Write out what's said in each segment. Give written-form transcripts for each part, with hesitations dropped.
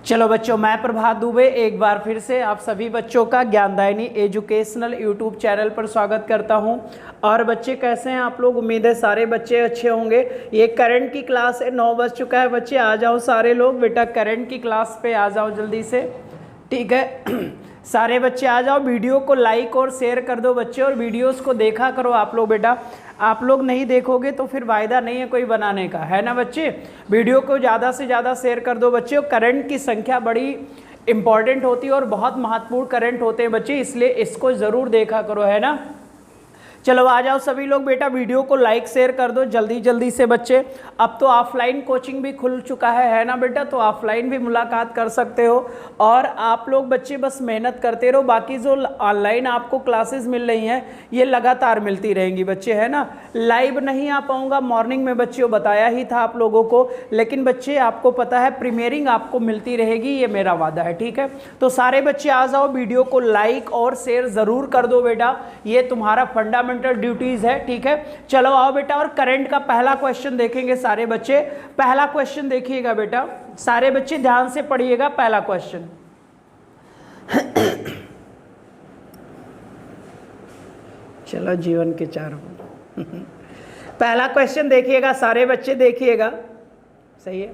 चलो बच्चों, मैं प्रभात दुबे एक बार फिर से आप सभी बच्चों का ज्ञानदायिनी एजुकेशनल यूट्यूब चैनल पर स्वागत करता हूं। और बच्चे कैसे हैं आप लोग? उम्मीद है सारे बच्चे अच्छे होंगे। ये करंट की क्लास है, 9 बज चुका है। बच्चे आ जाओ सारे लोग, बेटा करंट की क्लास पे आ जाओ जल्दी से, ठीक है। सारे बच्चे आ जाओ, वीडियो को लाइक और शेयर कर दो बच्चे, और वीडियोस को देखा करो आप लोग। बेटा आप लोग नहीं देखोगे तो फिर वायदा नहीं है कोई बनाने का, है ना बच्चे। वीडियो को ज़्यादा से ज़्यादा शेयर कर दो बच्चे। करंट की संख्या बड़ी इंपॉर्टेंट होती है और बहुत महत्वपूर्ण करंट होते हैं बच्चे, इसलिए इसको ज़रूर देखा करो, है ना। चलो आ जाओ सभी लोग, बेटा वीडियो को लाइक शेयर कर दो जल्दी जल्दी से बच्चे। अब तो ऑफलाइन कोचिंग भी खुल चुका है ना बेटा, तो ऑफलाइन भी मुलाकात कर सकते हो। और आप लोग बच्चे बस मेहनत करते रहो, बाकी जो ऑनलाइन आपको क्लासेस मिल रही हैं ये लगातार मिलती रहेंगी बच्चे, है ना। लाइव नहीं आ पाऊँगा मॉर्निंग में बच्चों, बताया ही था आप लोगों को, लेकिन बच्चे आपको पता है प्रीमियरिंग आपको मिलती रहेगी, ये मेरा वादा है, ठीक है। तो सारे बच्चे आ जाओ, वीडियो को लाइक और शेयर ज़रूर कर दो बेटा, ये तुम्हारा फंडामेंटल ड्यूटीज है, ठीक है। चलो आओ बेटा, और करंट का पहला क्वेश्चन देखेंगे सारे बच्चे। पहला क्वेश्चन देखिएगा बेटा, सारे बच्चे ध्यान से पढ़िएगा पहला क्वेश्चन। चलो जीवन के चार पहला क्वेश्चन देखिएगा सारे बच्चे, देखिएगा, सही है।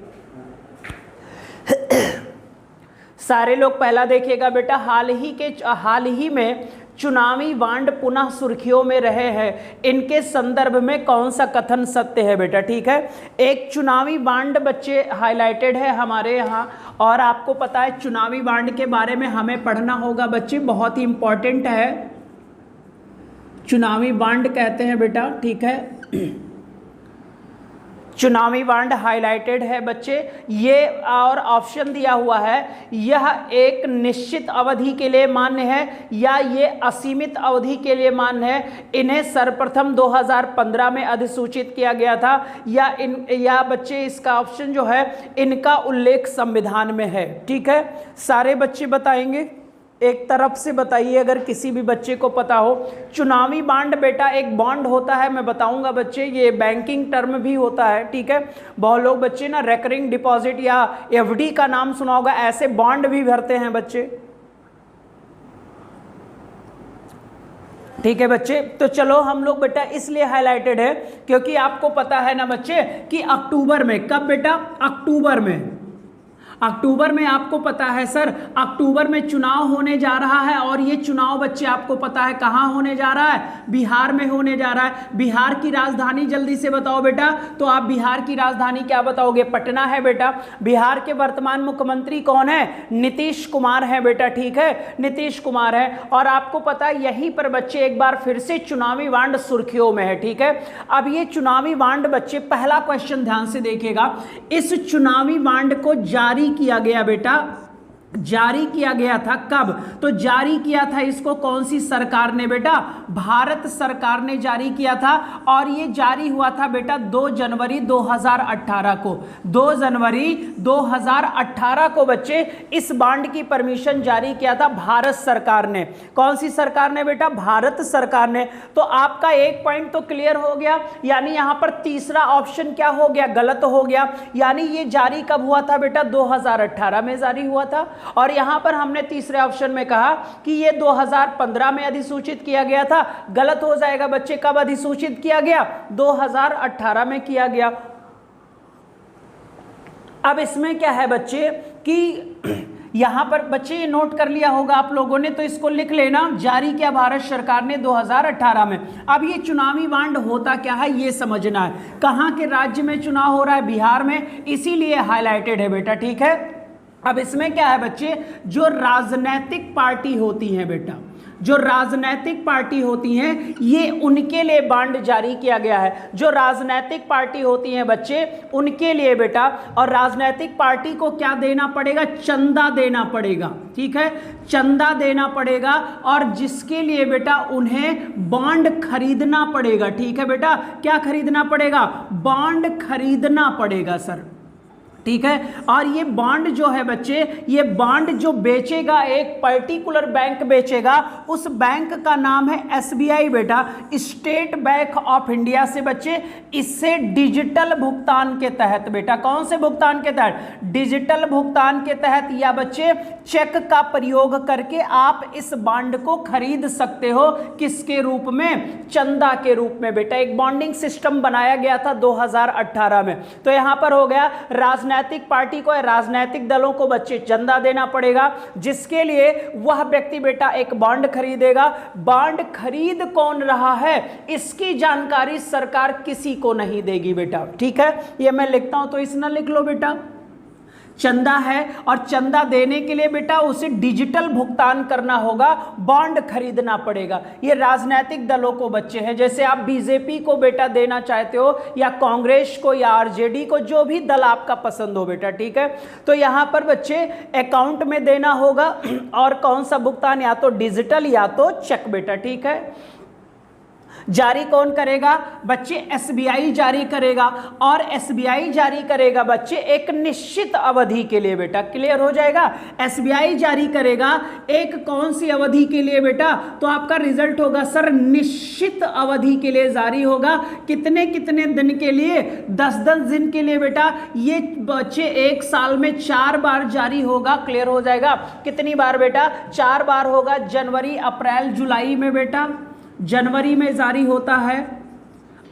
सारे लोग पहला देखिएगा बेटा। हाल ही में चुनावी बांड पुनः सुर्खियों में रहे हैं, इनके संदर्भ में कौन सा कथन सत्य है बेटा, ठीक है। एक चुनावी बांड बच्चे हाईलाइटेड है हमारे यहाँ, और आपको पता है चुनावी बांड के बारे में हमें पढ़ना होगा बच्चे, बहुत ही इंपॉर्टेंट है। चुनावी बांड कहते हैं बेटा, ठीक है। चुनावी बांड हाईलाइटेड है बच्चे, ये और ऑप्शन दिया हुआ है, यह एक निश्चित अवधि के लिए मान्य है या ये असीमित अवधि के लिए मान्य है। इन्हें सर्वप्रथम 2015 में अधिसूचित किया गया था, या बच्चे इसका ऑप्शन जो है इनका उल्लेख संविधान में है, ठीक है। सारे बच्चे बताएंगे, एक तरफ से बताइए अगर किसी भी बच्चे को पता हो। चुनावी बांड बेटा एक बॉन्ड होता है, मैं बताऊंगा बच्चे, ये बैंकिंग टर्म भी होता है, ठीक है। बहुत लोग बच्चे ना रेकरिंग डिपॉजिट या एफडी का नाम सुना होगा, ऐसे बॉन्ड भी भरते हैं बच्चे, ठीक है बच्चे। तो चलो हम लोग बेटा इसलिए हाईलाइटेड है क्योंकि आपको पता है ना बच्चे कि अक्टूबर में, कब बेटा, अक्टूबर में आपको पता है सर, अक्टूबर में चुनाव होने जा रहा है, और ये चुनाव बच्चे आपको पता है कहाँ होने जा रहा है, बिहार में होने जा रहा है। बिहार की राजधानी जल्दी से बताओ बेटा, तो आप बिहार की राजधानी क्या बताओगे? पटना है बेटा। बिहार के वर्तमान मुख्यमंत्री कौन है? नीतीश कुमार है बेटा, ठीक है, नीतीश कुमार है। और आपको पता है यहीं पर बच्चे एक बार फिर से चुनावी बांड सुर्खियों में है, ठीक है। अब ये चुनावी बांड बच्चे, पहला क्वेश्चन ध्यान से देखिएगा, इस चुनावी बांड को जारी किया गया बेटा, जारी किया गया था कब? तो जारी किया था इसको कौन सी सरकार ने बेटा? भारत सरकार ने जारी किया था, और ये जारी हुआ था बेटा 2 जनवरी 2018 को। 2 जनवरी 2018 को बच्चे इस बांड की परमिशन जारी किया था भारत सरकार ने। कौन सी सरकार ने बेटा? भारत सरकार ने। तो आपका एक पॉइंट तो क्लियर हो गया, यानी यहां पर तीसरा ऑप्शन क्या हो गया? गलत हो गया। यानी ये जारी कब हुआ था बेटा? 2018 में जारी हुआ था। और यहां पर हमने तीसरे ऑप्शन में कहा कि ये 2015 में अधिसूचित किया गया था, गलत हो जाएगा बच्चे। कब अधिसूचित किया गया? 2018 में किया गया। अब इसमें क्या है बच्चे कि यहां पर बच्चे ये नोट कर लिया होगा आप लोगों ने, तो इसको लिख लेना, जारी किया भारत सरकार ने 2018 में। अब ये चुनावी बांड होता क्या है ये समझना है। कहां के राज्य में चुनाव हो रहा है? बिहार में, इसीलिए हाईलाइटेड है बेटा, ठीक है। अब इसमें क्या है बच्चे, जो राजनीतिक पार्टी होती हैं बेटा, जो राजनीतिक पार्टी होती हैं, ये उनके लिए बांड जारी किया गया है। जो राजनीतिक पार्टी होती हैं बच्चे, उनके लिए बेटा। और राजनीतिक पार्टी को क्या देना पड़ेगा? चंदा देना पड़ेगा, ठीक है, चंदा देना पड़ेगा, और जिसके लिए बेटा उन्हें बॉन्ड खरीदना पड़ेगा, ठीक है बेटा। क्या खरीदना पड़ेगा? बॉन्ड खरीदना पड़ेगा सर, ठीक है। और ये बॉन्ड जो है बच्चे, ये बॉन्ड जो बेचेगा एक पर्टिकुलर बैंक बेचेगा, उस बैंक का नाम है एसबीआई बेटा, स्टेट बैंक ऑफ इंडिया से बच्चे। इससे डिजिटल भुगतान के तहत बेटा, कौन से भुगतान के तहत? डिजिटल भुगतान के तहत या बच्चे चेक का प्रयोग करके आप इस बॉन्ड को खरीद सकते हो। किसके रूप में? चंदा के रूप में बेटा। एक बॉन्डिंग सिस्टम बनाया गया था 2018 में। तो यहां पर हो गया राजनीतिक पार्टी को, राजनीतिक दलों को बच्चे चंदा देना पड़ेगा, जिसके लिए वह व्यक्ति बेटा एक बॉन्ड खरीदेगा। बॉन्ड खरीद कौन रहा है इसकी जानकारी सरकार किसी को नहीं देगी बेटा, ठीक है। ये मैं लिखता हूं तो इस ना लिख लो बेटा। चंदा है और चंदा देने के लिए बेटा उसे डिजिटल भुगतान करना होगा, बॉन्ड खरीदना पड़ेगा। ये राजनीतिक दलों को बच्चे हैं, जैसे आप बीजेपी को बेटा देना चाहते हो या कांग्रेस को या आरजेडी को, जो भी दल आपका पसंद हो बेटा, ठीक है। तो यहां पर बच्चे अकाउंट में देना होगा और कौन सा भुगतान? या तो डिजिटल या तो चेक बेटा, ठीक है। जारी कौन करेगा बच्चे? एसबीआई जारी करेगा। और एसबीआई जारी करेगा बच्चे एक निश्चित अवधि के लिए बेटा, क्लियर हो जाएगा। एसबीआई जारी करेगा एक कौन सी अवधि के लिए बेटा? तो आपका रिजल्ट होगा सर निश्चित अवधि के लिए जारी होगा। कितने कितने दिन के लिए? 10-10 दिन के लिए बेटा। ये बच्चे एक साल में 4 बार जारी होगा, क्लियर हो जाएगा। कितनी बार बेटा? 4 बार होगा। जनवरी, अप्रैल, जुलाई में बेटा, जनवरी में जारी होता है,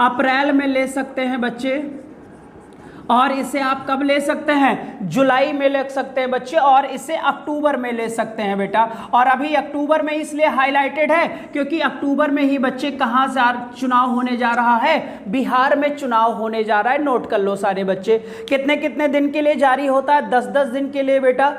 अप्रैल में ले सकते हैं बच्चे, और इसे आप कब ले सकते हैं? जुलाई में ले सकते हैं बच्चे, और इसे अक्टूबर में ले सकते हैं बेटा। और अभी अक्टूबर में इसलिए हाईलाइटेड है क्योंकि अक्टूबर में ही बच्चे कहां चुनाव होने जा रहा है? बिहार में चुनाव होने जा रहा है। नोट कर लो सारे बच्चे। कितने कितने दिन के लिए जारी होता है? 10-10 दिन के लिए बेटा।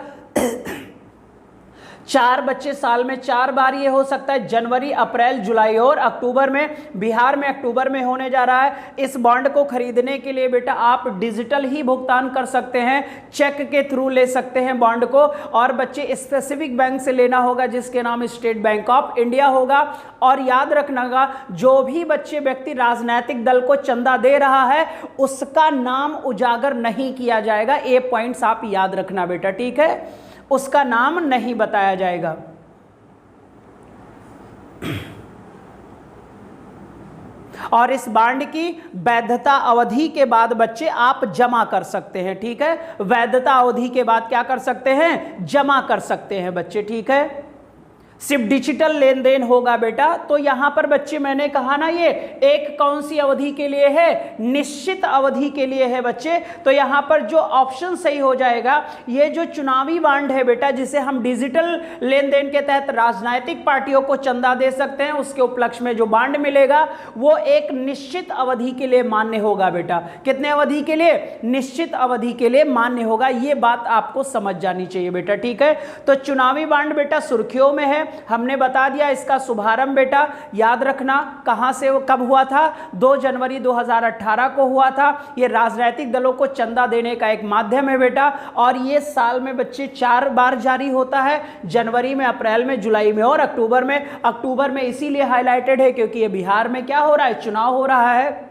4 बच्चे साल में 4 बार ये हो सकता है, जनवरी, अप्रैल, जुलाई और अक्टूबर में। बिहार में अक्टूबर में होने जा रहा है। इस बॉन्ड को खरीदने के लिए बेटा आप डिजिटल ही भुगतान कर सकते हैं, चेक के थ्रू ले सकते हैं बॉन्ड को। और बच्चे स्पेसिफिक बैंक से लेना होगा जिसके नाम स्टेट बैंक ऑफ इंडिया होगा। और याद रखना, जो भी बच्चे व्यक्ति राजनीतिक दल को चंदा दे रहा है उसका नाम उजागर नहीं किया जाएगा। ये पॉइंट्स आप याद रखना बेटा, ठीक है। उसका नाम नहीं बताया जाएगा। और इस बॉन्ड की वैधता अवधि के बाद बच्चे आप जमा कर सकते हैं, ठीक है। वैधता अवधि के बाद क्या कर सकते हैं? जमा कर सकते हैं बच्चे, ठीक है। सिर्फ डिजिटल लेन देन होगा बेटा। तो यहां पर बच्चे मैंने कहा ना, ये एक कौन सी अवधि के लिए है? निश्चित अवधि के लिए है बच्चे। तो यहां पर जो ऑप्शन सही हो जाएगा, ये जो चुनावी बॉन्ड है बेटा, जिसे हम डिजिटल लेन देन के तहत राजनीतिक पार्टियों को चंदा दे सकते हैं, उसके उपलक्ष्य में जो बॉन्ड मिलेगा वो एक निश्चित अवधि के लिए मान्य होगा बेटा। कितने अवधि के लिए? निश्चित अवधि के लिए मान्य होगा। ये बात आपको समझ जानी चाहिए बेटा, ठीक है। तो चुनावी बॉन्ड बेटा सुर्खियों में है, हमने बता दिया। इसका शुभारंभ बेटा याद रखना कहां से कब हुआ था? 2 जनवरी 2018 को हुआ था। ये राजनीतिक दलों को चंदा देने का एक माध्यम है बेटा। और ये साल में बच्चे 4 बार जारी होता है, जनवरी में, अप्रैल में, जुलाई में और अक्टूबर में। अक्टूबर में इसीलिए हाईलाइटेड है क्योंकि ये बिहार में क्या हो रहा है? चुनाव हो रहा है।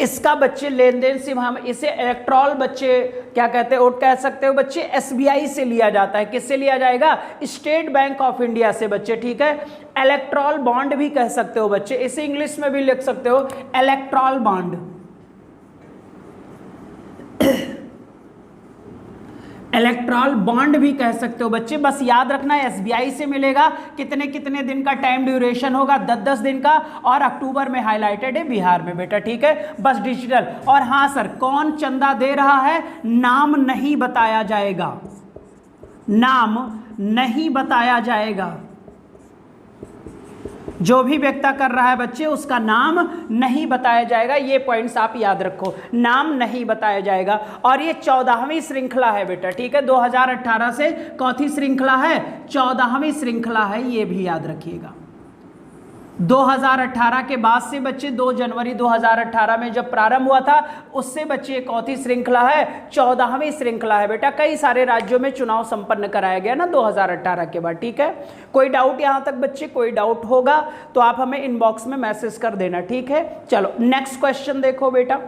इसका बच्चे लेन देन सिर्फ हम इसे इलेक्ट्रॉल बच्चे क्या कहते हैं, कह सकते हो बच्चे, एसबीआई से लिया जाता है। किससे लिया जाएगा? स्टेट बैंक ऑफ इंडिया से बच्चे, ठीक है। इलेक्ट्रॉल बॉन्ड भी कह सकते हो बच्चे, इसे इंग्लिश में भी लिख सकते हो इलेक्ट्रॉल बॉन्ड। इलेक्ट्रॉल बॉन्ड भी कह सकते हो बच्चे। बस याद रखना एसबीआई से मिलेगा। कितने कितने दिन का टाइम ड्यूरेशन होगा? 10-10 दिन का। और अक्टूबर में हाईलाइटेड है बिहार में बेटा, ठीक है। बस डिजिटल। और हाँ सर, कौन चंदा दे रहा है? नाम नहीं बताया जाएगा, नाम नहीं बताया जाएगा। जो भी व्यक्ति कर रहा है बच्चे उसका नाम नहीं बताया जाएगा। ये पॉइंट्स आप याद रखो, नाम नहीं बताया जाएगा। और ये 14वीं श्रृंखला है बेटा, ठीक है। 2018 से कौथी श्रृंखला है? 14वीं श्रृंखला है, ये भी याद रखिएगा। 2018 के बाद से बच्चे 2 जनवरी 2018 में जब प्रारंभ हुआ था, उससे बच्चे कौथी श्रृंखला है? 14वीं श्रृंखला है बेटा। कई सारे राज्यों में चुनाव संपन्न कराया गया ना 2018 के बाद, ठीक है। कोई डाउट यहां तक बच्चे? कोई डाउट होगा तो आप हमें इनबॉक्स में मैसेज कर देना, ठीक है। चलो नेक्स्ट क्वेश्चन देखो बेटा।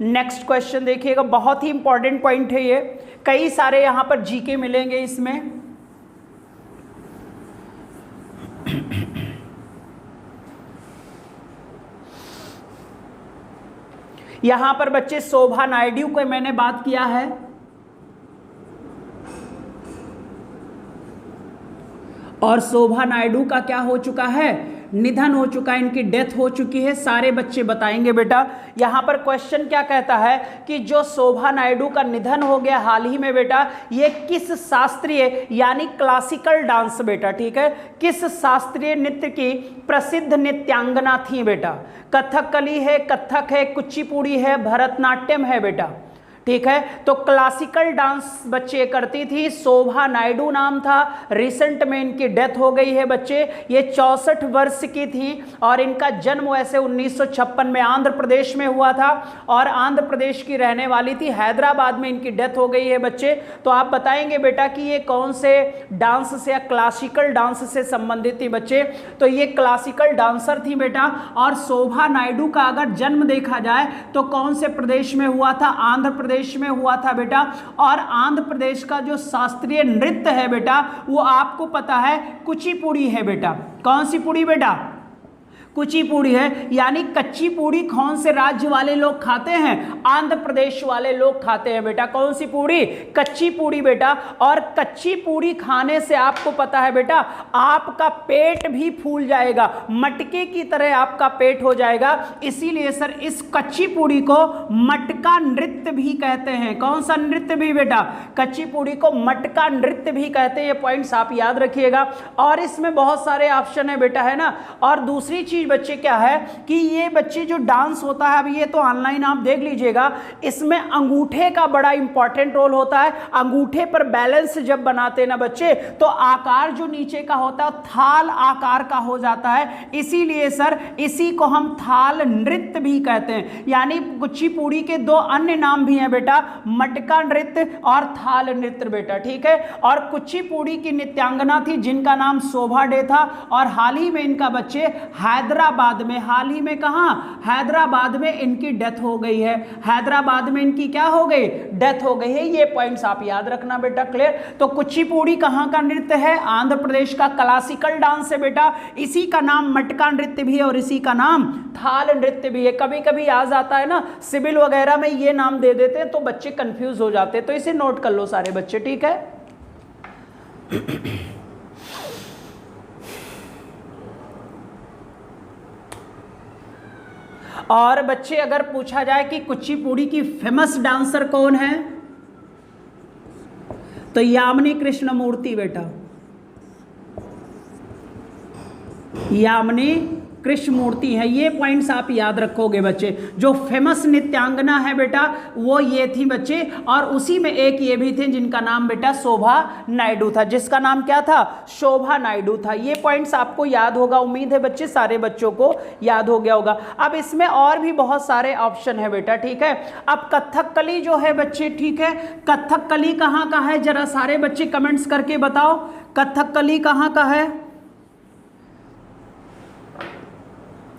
नेक्स्ट क्वेश्चन देखिएगा, बहुत ही इंपॉर्टेंट पॉइंट है ये, कई सारे यहां पर जीके मिलेंगे इसमें। यहां पर बच्चे शोभा नायडू को मैंने बात किया है, और शोभा नायडू का क्या हो चुका है, निधन हो चुका है, इनकी डेथ हो चुकी है। सारे बच्चे बताएंगे बेटा। यहाँ पर क्वेश्चन क्या कहता है कि जो शोभा नायडू का निधन हो गया हाल ही में बेटा, ये किस शास्त्रीय यानी क्लासिकल डांस बेटा, ठीक है, किस शास्त्रीय नृत्य की प्रसिद्ध नृत्यांगना थी बेटा? कथकली है, कथक है, कुचिपुड़ी है, भरतनाट्यम है बेटा, ठीक है। तो क्लासिकल डांस बच्चे करती थी, शोभा नायडू नाम था, रिसेंट में इनकी डेथ हो गई है बच्चे। ये 64 वर्ष की थी और इनका जन्म वैसे 1956 में आंध्र प्रदेश में हुआ था और आंध्र प्रदेश की रहने वाली थी। हैदराबाद में इनकी डेथ हो गई है बच्चे। तो आप बताएंगे बेटा कि ये कौन से डांस से या क्लासिकल डांस से संबंधित थी बच्चे? तो ये क्लासिकल डांसर थी बेटा। और शोभा नायडू का अगर जन्म देखा जाए तो कौन से प्रदेश में हुआ था? आंध्र प्रदेश में हुआ था बेटा। और आंध्र प्रदेश का जो शास्त्रीय नृत्य है बेटा वो आपको पता है कुचिपुड़ी है बेटा। कौन सी पुड़ी बेटा? कुचिपुड़ी है। यानी कच्ची पूड़ी कौन से राज्य वाले लोग खाते हैं? आंध्र प्रदेश वाले लोग खाते हैं बेटा। कौन सी पूड़ी? कच्ची पूड़ी बेटा। और कच्ची पूड़ी खाने से आपको पता है बेटा आपका पेट भी फूल जाएगा, मटके की तरह आपका पेट हो जाएगा। इसीलिए सर इस कच्ची पूड़ी को मटका नृत्य भी कहते हैं। कौन सा नृत्य भी बेटा? कच्ची पूड़ी को मटका नृत्य भी कहते हैं। ये पॉइंट्स आप याद रखिएगा। और इसमें बहुत सारे ऑप्शन है बेटा, है ना। और दूसरी चीज बच्चे क्या है कि ये बच्चे जो डांस होता है, अभी ये तो ऑनलाइन आप देख लीजिएगा, इसमें अंगूठे का बड़ा इंपॉर्टेंट रोल होता है। अंगूठे पर बैलेंस जब बनाते हैं ना बच्चे तो आकार जो नीचे का होता है थाल आकार का हो जाता है। इसीलिए सर इसी को हम थाल नृत्य भी कहते हैं। यानी कुचिपुड़ी के दो अन्य नाम भी हैं बेटा, मटका नृत्य और थाल नृत्य बेटा, ठीक है। और कुचिपुड़ी की नृत्यांगना थी जिनका नाम शोभा डे था। और हाल ही में इनका बच्चे हैदराबाद में, हाल ही में कहां? हैदराबाद में इनकी डेथ हो गई है। हैदराबाद में इनकी क्या हो गई? डेथ हो गई है। ये पॉइंट्स आप याद रखना बेटा, क्लियर। तो कुचिपुड़ी कहां का नृत्य है? आंध्र प्रदेश का क्लासिकल डांस है बेटा। इसी का नाम मटका नृत्य भी है और इसी का नाम थाल नृत्य भी है। कभी कभी आ जाता है ना सिविल वगैरह में ये नाम दे देते हैं तो बच्चे कंफ्यूज हो जाते हैं। तो इसे नोट कर लो सारे बच्चे, ठीक है। और बच्चे अगर पूछा जाए कि कुचिपुड़ी की फेमस डांसर कौन है तो यामिनी कृष्णमूर्ति बेटा, यामिनी कृष्णमूर्ति है। ये पॉइंट्स आप याद रखोगे बच्चे। जो फेमस नृत्यांगना है बेटा वो ये थी बच्चे। और उसी में एक ये भी थे जिनका नाम बेटा शोभा नायडू था, जिसका नाम क्या था? शोभा नायडू था। ये पॉइंट्स आपको याद होगा, उम्मीद है बच्चे सारे बच्चों को याद हो गया होगा। अब इसमें और भी बहुत सारे ऑप्शन है बेटा, ठीक है। अब कथकली जो है बच्चे, ठीक है, कथकली कहाँ का है? जरा सारे बच्चे कमेंट्स करके बताओ कथकली कहाँ का है।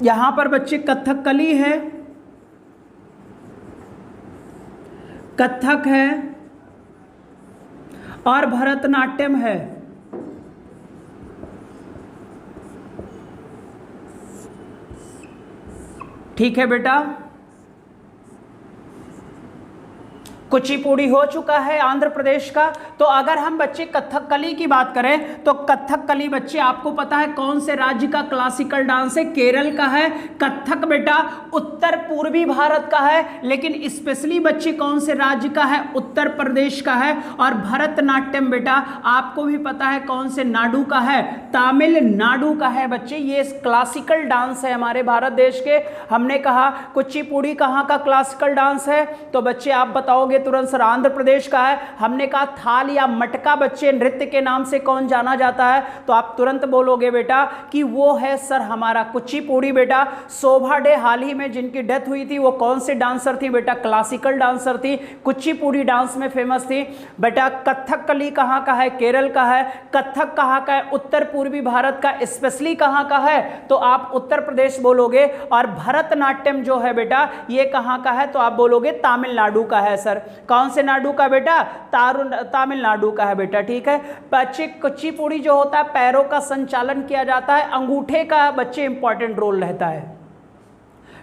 यहां पर बच्चे कथकली है, कथक है और भरतनाट्यम है। ठीक है बेटा। कुचिपुड़ी हो चुका है आंध्र प्रदेश का। तो अगर हम बच्चे कथकली की बात करें तो कथकली बच्चे आपको पता है कौन से राज्य का क्लासिकल डांस है? केरल का है। कथक बेटा उत्तर पूर्वी भारत का है, लेकिन स्पेशली बच्चे कौन से राज्य का है? उत्तर प्रदेश का है। और भरतनाट्यम बेटा आपको भी पता है कौन से नाडु का है? तमिलनाडु का है बच्चे। ये क्लासिकल डांस है हमारे भारत देश के। हमने कहा कुचिपुड़ी कहाँ का क्लासिकल डांस है? तो बच्चे आप बताओगे तुरंत सर आंध्र प्रदेश का है। हमने कहा थाल या मटका बच्चे नृत्य के नाम से कौन जाना जाता है, तो आप तुरंत बोलोगे बेटा कि वो है सर हमारा कुचिपुड़ी बेटा। शोभा डे हाल ही में जिनकी डेथ हुई थी वो कौन से डांसर थी बेटा, क्लासिकल डांसर थी, कुचिपुड़ी डांस में फेमस थी बेटा। कथकली कहाँ का है, केरल का है। कथक कहाँ का है, उत्तर पूर्वी भारत का। स्पेशली कहाँ का है, तो आप उत्तर प्रदेश बोलोगे। और भरतनाट्यम जो है बेटा ये कहाँ का है, तो आप बोलोगे तमिलनाडु का है सर। कौन से नाडु का बेटा, तमिलनाडु का है बेटा, ठीक है। बच्चे कुचिपुड़ी जो होता है पैरों का संचालन किया जाता है, अंगूठे का बच्चे इंपॉर्टेंट रोल रहता है,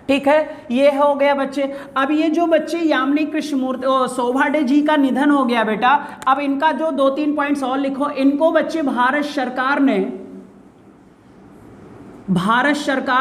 ठीक है। ये हो गया बच्चे। अब ये जो बच्चे यामिनी कृष्णमूर्ति शोभा डे जी का निधन हो गया बेटा, अब इनका जो 2-3 पॉइंट्स और लिखो। इनको बच्चे भारत सरकार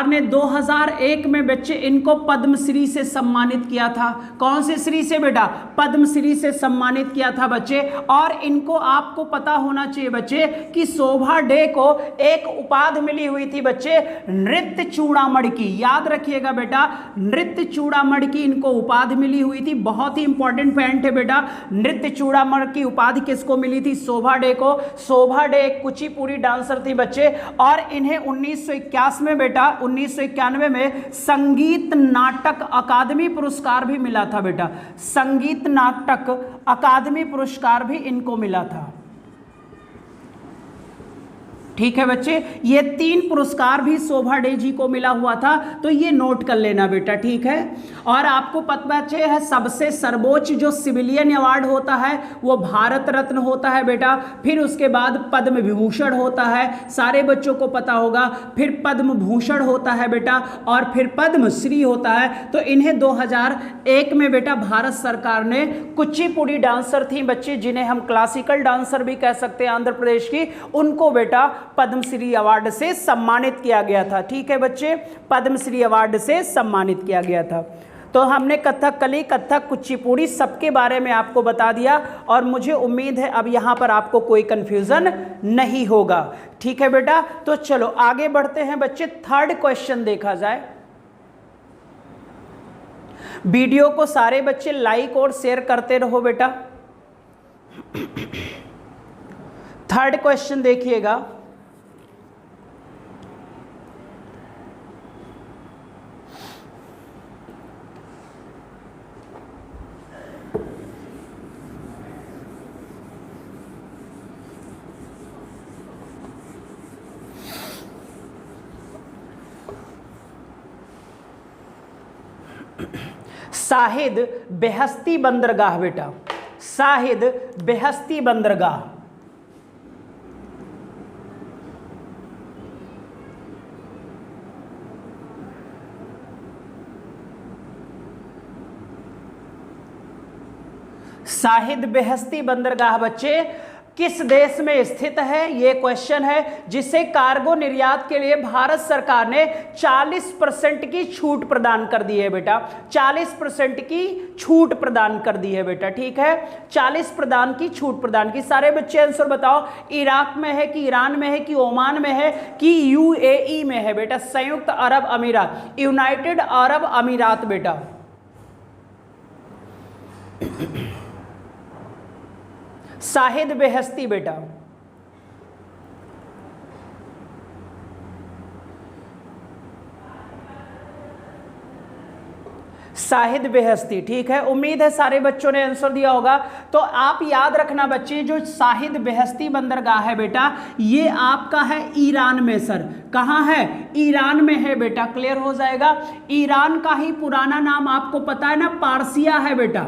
ने 2001 में बच्चे इनको पद्मश्री से सम्मानित किया था। कौन से श्री से बेटा, पद्मश्री से सम्मानित किया था बच्चे। और इनको आपको पता होना चाहिए बच्चे कि शोभा डे को एक उपाधि मिली हुई थी बच्चे, नृत्य चूड़ामणि की। याद रखिएगा बेटा, नृत्य चूड़ामणि की इनको उपाधि मिली हुई थी। बहुत ही इंपॉर्टेंट पॉइंट है बेटा, नृत्य चूड़ामणि की उपाधि किसको मिली थी, शोभा डे को। शोभा डे एक कुचिपुड़ी डांसर थी बच्चे, और इन्हें 1991 में बेटा 1991 में संगीत नाटक अकादमी पुरस्कार भी मिला था बेटा। संगीत नाटक अकादमी पुरस्कार भी इनको मिला था, ठीक है बच्चे। ये 3 पुरस्कार भी शोभा डे जी को मिला हुआ था, तो ये नोट कर लेना बेटा, ठीक है। और आपको पता है सबसे सर्वोच्च जो सिविलियन अवार्ड होता है वो भारत रत्न होता है बेटा। फिर उसके बाद पद्म विभूषण होता है, सारे बच्चों को पता होगा। फिर पद्म भूषण होता है बेटा, और फिर पद्मश्री होता है। तो इन्हें 2001 में बेटा भारत सरकार ने, कुचिपुड़ी डांसर थी बच्चे जिन्हें हम क्लासिकल डांसर भी कह सकते हैं आंध्र प्रदेश की, उनको बेटा पद्मश्री अवार्ड से सम्मानित किया गया था, ठीक है बच्चे। पद्मश्री अवार्ड से सम्मानित किया गया था। तो हमने कथकली, कथक, कुचिपुड़ी सबके बारे में आपको बता दिया, और मुझे उम्मीद है अब यहाँ पर आपको कोई कंफ्यूजन नहीं होगा, ठीक है बेटा। तो चलो आगे बढ़ते हैं बच्चे, 3rd क्वेश्चन देखा जाए। वीडियो को सारे बच्चे लाइक और शेयर करते रहो बेटा। 3rd क्वेश्चन देखिएगा। शाहिद बेहस्ती बंदरगाह बेटा, शाहिद बेहस्ती बंदरगाह। शाहिद बेहस्ती बंदरगाह बच्चे किस देश में स्थित है, ये क्वेश्चन है। जिसे कार्गो निर्यात के लिए भारत सरकार ने 40% की छूट प्रदान कर दी है बेटा, 40% की छूट प्रदान कर दी है बेटा, ठीक है। 40% की छूट प्रदान की। सारे बच्चे आंसर बताओ, इराक में है कि ईरान में है कि ओमान में है कि यूएई में है बेटा, संयुक्त अरब अमीरात, यूनाइटेड अरब अमीरात बेटा। शाहिद बेहस्ती बेटा, शाहिद बेहस्ती, ठीक है। उम्मीद है सारे बच्चों ने आंसर दिया होगा। तो आप याद रखना बच्चे, जो शाहिद बेहस्ती बंदरगाह है बेटा ये आपका है ईरान में सर। कहाँ है, ईरान में है बेटा, क्लियर हो जाएगा। ईरान का ही पुराना नाम आपको पता है ना, पारसिया है बेटा।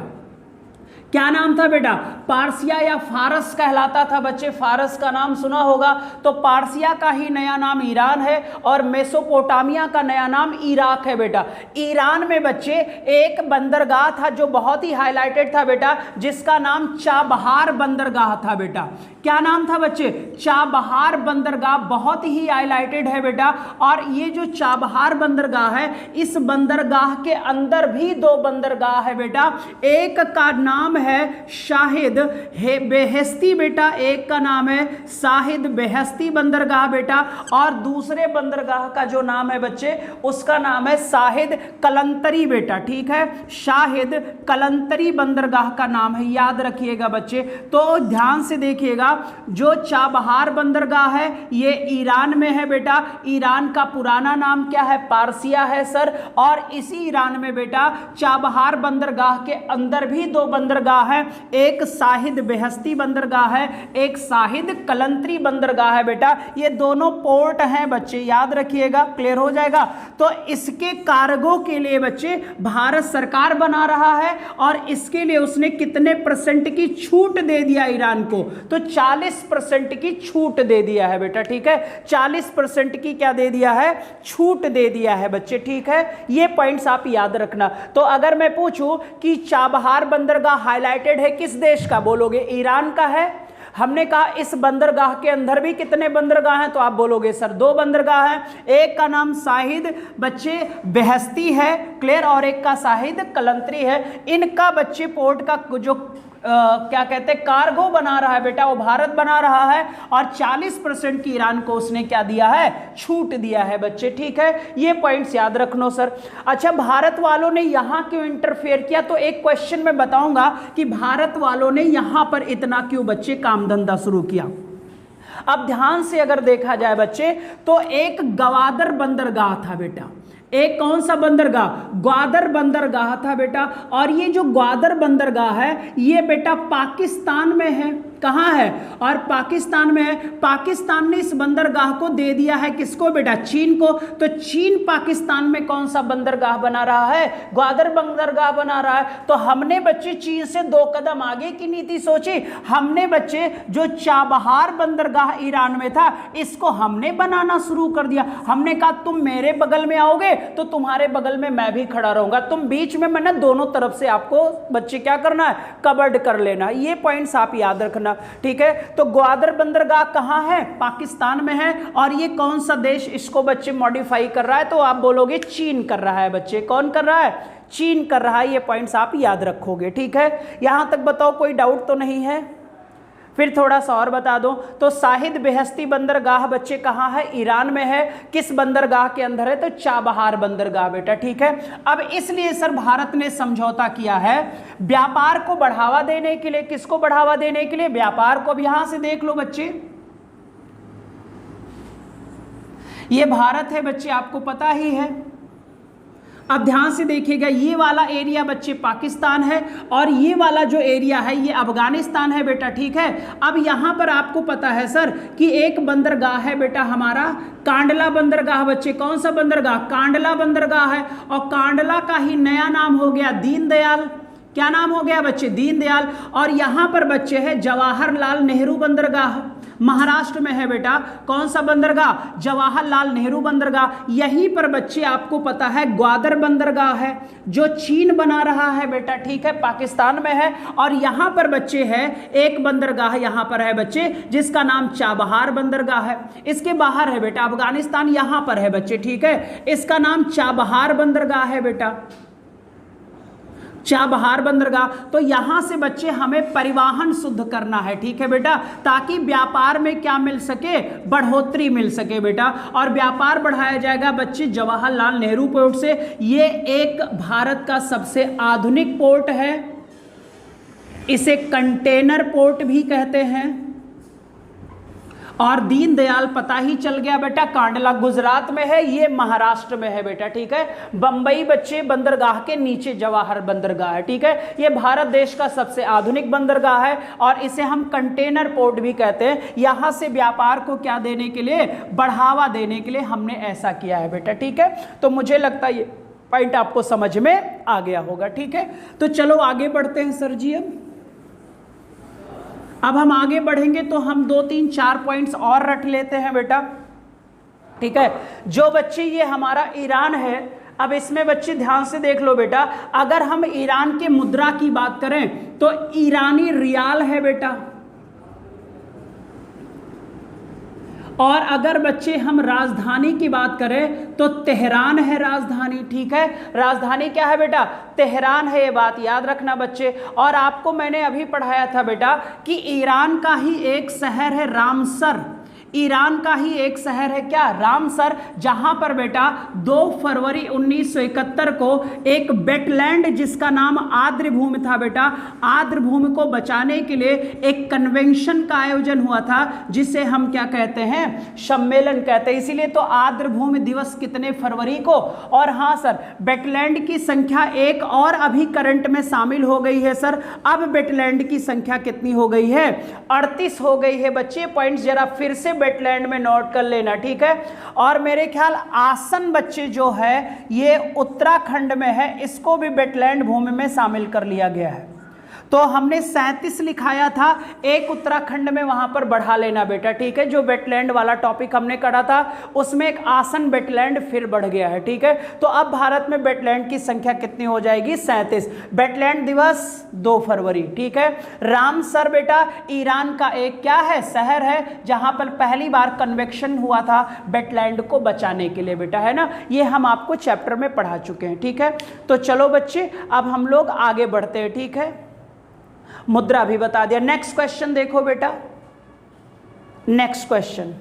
क्या नाम था बेटा, पारसिया या फारस कहलाता था बच्चे, फारस का नाम सुना होगा। तो पारसिया का ही नया नाम ईरान है, और मेसोपोटामिया का नया नाम इराक है बेटा। ईरान में बच्चे एक बंदरगाह था जो बहुत ही हाईलाइटेड था बेटा, जिसका नाम चाबहार बंदरगाह था बेटा। क्या नाम था बच्चे, चाबहार बंदरगाह, बहुत ही हाईलाइटेड है बेटा। और ये जो चाबहार बंदरगाह है, इस बंदरगाह के अंदर भी 2 बंदरगाह है बेटा। एक का नाम है शाहिद बेहस्ती बेटा, एक का नाम है शाहिद बेहस्ती बंदरगाह बेटा, और दूसरे बंदरगाह का जो नाम है बच्चे उसका नाम है शाहिद कलंतरी बेटा। ठीक है, शाहिद कलंतरी बंदरगाह का नाम है, याद रखिएगा बच्चे। तो ध्यान से देखिएगा, जो चाबहार बंदरगाह है ये ईरान में है बेटा। ईरान का पुराना नाम क्या है? पारसिया है सर। और इसी ईरान में बेटा चाबहार बंदरगाह के अंदर भी दो बंदरगाह हैं, एक शाहिद बेहस्ती बंदरगाह है, एक शाहिद कलंतरी बंदरगाह है बेटा। ये दोनों पोर्ट हैं बच्चे, याद रखिएगा, क्लियर हो जाएगा। तो इसके कार्गो के लिए बच्चे भारत सरकार बना रहा है, और इसके लिए उसने कितने परसेंट की छूट दे दिया ईरान को? तो 40% की छूट दे दिया है बेटा। ठीक है, 40% की क्या दे दिया है? छूट दे दिया है बच्चे। ठीक है, ये पॉइंट्स आप याद रखना। तो अगर मैं पूछूं कि चाबहार बंदरगाह हाईलाइटेड है किस देश का, बोलोगे ईरान का है। हमने कहा इस बंदरगाह के अंदर भी कितने बंदरगाह हैं, तो आप बोलोगे सर 2 बंदरगाह हैं, एक का नाम शाहिद बच्चे बेहस्ती है, क्लियर, और एक का शाहिद कलंतरी है। इनका बच्चे पोर्ट का जो क्या कहते हैं कार्गो बना रहा है बेटा, वो भारत बना रहा है, और 40% की ईरान को उसने क्या दिया है? छूट दिया है बच्चे। ठीक है, ये पॉइंट्स याद रखनो सर। अच्छा, भारत वालों ने यहां क्यों इंटरफेयर किया? तो एक क्वेश्चन में बताऊंगा कि भारत वालों ने यहां पर इतना क्यों बच्चे काम धंधा शुरू किया। अब ध्यान से अगर देखा जाए बच्चे, तो एक ग्वादर बंदरगाह था बेटा। एक कौन सा बंदरगाह? ग्वादर बंदरगाह था बेटा। और ये जो ग्वादर बंदरगाह है ये बेटा पाकिस्तान में है। कहाँ है? और पाकिस्तान में है। पाकिस्तान ने इस बंदरगाह को दे दिया है किसको बेटा? चीन को। तो चीन पाकिस्तान में कौन सा बंदरगाह बना रहा है? ग्वादर बंदरगाह बना रहा है। तो हमने बच्चे चीन से 2 कदम आगे की नीति सोची। हमने बच्चे जो चाबहार बंदरगाह ईरान में था इसको हमने बनाना शुरू कर दिया। हमने कहा तुम मेरे बगल में आओगे तो तुम्हारे बगल में मैं भी खड़ा रहूंगा, तुम बीच में, मैंने दोनों तरफ से आपको बच्चे क्या करना है? कवर्ड कर लेना। ये पॉइंट्स आप याद रखना। ठीक है, तो ग्वादर बंदरगाह कहां है? पाकिस्तान में है। और ये कौन सा देश इसको बच्चे मॉडिफाई कर रहा है? तो आप बोलोगे चीन कर रहा है बच्चे। कौन कर रहा है? चीन कर रहा है। ये पॉइंट्स आप याद रखोगे। ठीक है, यहां तक बताओ कोई डाउट तो नहीं है? फिर थोड़ा सा और बता दो। तो शाहिद बेहस्ती बंदरगाह बच्चे कहाँ है? ईरान में है। किस बंदरगाह के अंदर है? तो चाबहार बंदरगाह बेटा। ठीक है, अब इसलिए सर भारत ने समझौता किया है व्यापार को बढ़ावा देने के लिए। किसको बढ़ावा देने के लिए? व्यापार को। अब यहां से देख लो बच्चे, ये भारत है बच्चे, आपको पता ही है। अब ध्यान से देखिएगा, ये वाला एरिया बच्चे पाकिस्तान है, और ये वाला जो एरिया है ये अफगानिस्तान है बेटा। ठीक है, अब यहाँ पर आपको पता है सर कि एक बंदरगाह है बेटा हमारा कांडला बंदरगाह बच्चे। कौन सा बंदरगाह? कांडला बंदरगाह है। और कांडला का ही नया नाम हो गया दीनदयाल। क्या नाम हो गया बच्चे? दीनदयाल। और यहाँ पर बच्चे है जवाहरलाल नेहरू बंदरगाह, महाराष्ट्र में है बेटा। कौन सा बंदरगाह? जवाहरलाल नेहरू बंदरगाह। यहीं पर बच्चे आपको पता है ग्वादर बंदरगाह है जो चीन बना रहा है बेटा। ठीक है, पाकिस्तान में है। और यहाँ पर बच्चे है एक बंदरगाह यहाँ पर है बच्चे जिसका नाम चाबहार बंदरगाह है। इसके बाहर है बेटा अफगानिस्तान, यहाँ पर है बच्चे। ठीक है, इसका नाम चाबहार बंदरगाह है बेटा, चाबहार बंदरगाह। तो यहां से बच्चे हमें परिवहन शुद्ध करना है। ठीक है बेटा, ताकि व्यापार में क्या मिल सके? बढ़ोतरी मिल सके बेटा। और व्यापार बढ़ाया जाएगा बच्चे जवाहरलाल नेहरू पोर्ट से। ये एक भारत का सबसे आधुनिक पोर्ट है, इसे कंटेनर पोर्ट भी कहते हैं। और दीनदयाल पता ही चल गया बेटा, कांडला गुजरात में है, ये महाराष्ट्र में है बेटा। ठीक है, बंबई बच्चे बंदरगाह के नीचे जवाहर बंदरगाह है। ठीक है, ये भारत देश का सबसे आधुनिक बंदरगाह है और इसे हम कंटेनर पोर्ट भी कहते हैं। यहां से व्यापार को क्या देने के लिए? बढ़ावा देने के लिए हमने ऐसा किया है बेटा। ठीक है, तो मुझे लगता है ये पॉइंट आपको समझ में आ गया होगा। ठीक है, तो चलो आगे बढ़ते हैं सर जी। अब हम आगे बढ़ेंगे तो हम 2 3 4 पॉइंट्स और रख लेते हैं बेटा। ठीक है, जो बच्चे ये हमारा ईरान है, अब इसमें बच्चे ध्यान से देख लो बेटा, अगर हम ईरान के मुद्रा की बात करें तो ईरानी रियाल है बेटा, और अगर बच्चे हम राजधानी की बात करें तो तेहरान है राजधानी, ठीक है। राजधानी क्या है बेटा? तेहरान है, ये बात याद रखना बच्चे। और आपको मैंने अभी पढ़ाया था बेटा कि ईरान का ही एक शहर है रामसर, ईरान का ही एक शहर है क्या? रामसर, जहां पर बेटा 2 फरवरी 1971 को एक वेटलैंड जिसका नाम आर्द्रभूमि था बेटा, आर्द्रभूमि को बचाने के लिए एक कन्वेंशन का आयोजन हुआ था जिसे हम क्या कहते हैं? सम्मेलन कहते हैं। इसीलिए तो आर्द्रभूमि दिवस कितने फरवरी को? और हाँ सर, वेटलैंड की संख्या एक और अभी करंट में शामिल हो गई है सर। अब वेटलैंड की संख्या कितनी हो गई है? 38 हो गई है बच्चे। पॉइंट जरा फिर से वेटलैंड में नोट कर लेना, ठीक है। और मेरे ख्याल आसन बच्चे जो है ये उत्तराखंड में है, इसको भी वेटलैंड भूमि में शामिल कर लिया गया है। तो हमने 37 लिखाया था, एक उत्तराखंड में वहां पर बढ़ा लेना बेटा, ठीक है। जो वेटलैंड वाला टॉपिक हमने करा था उसमें एक आसन वेटलैंड फिर बढ़ गया है, ठीक है। तो अब भारत में वेटलैंड की संख्या कितनी हो जाएगी? 37। वेटलैंड दिवस 2 फरवरी, ठीक है। रामसर बेटा ईरान का एक क्या है? शहर है जहां पर पहली बार कन्वेक्शन हुआ था वेटलैंड को बचाने के लिए बेटा, है ना। ये हम आपको चैप्टर में पढ़ा चुके हैं, ठीक है। तो चलो बच्चे अब हम लोग आगे बढ़ते हैं, ठीक है। मुद्रा भी बता दिया। नेक्स्ट क्वेश्चन देखो बेटा, नेक्स्ट क्वेश्चन।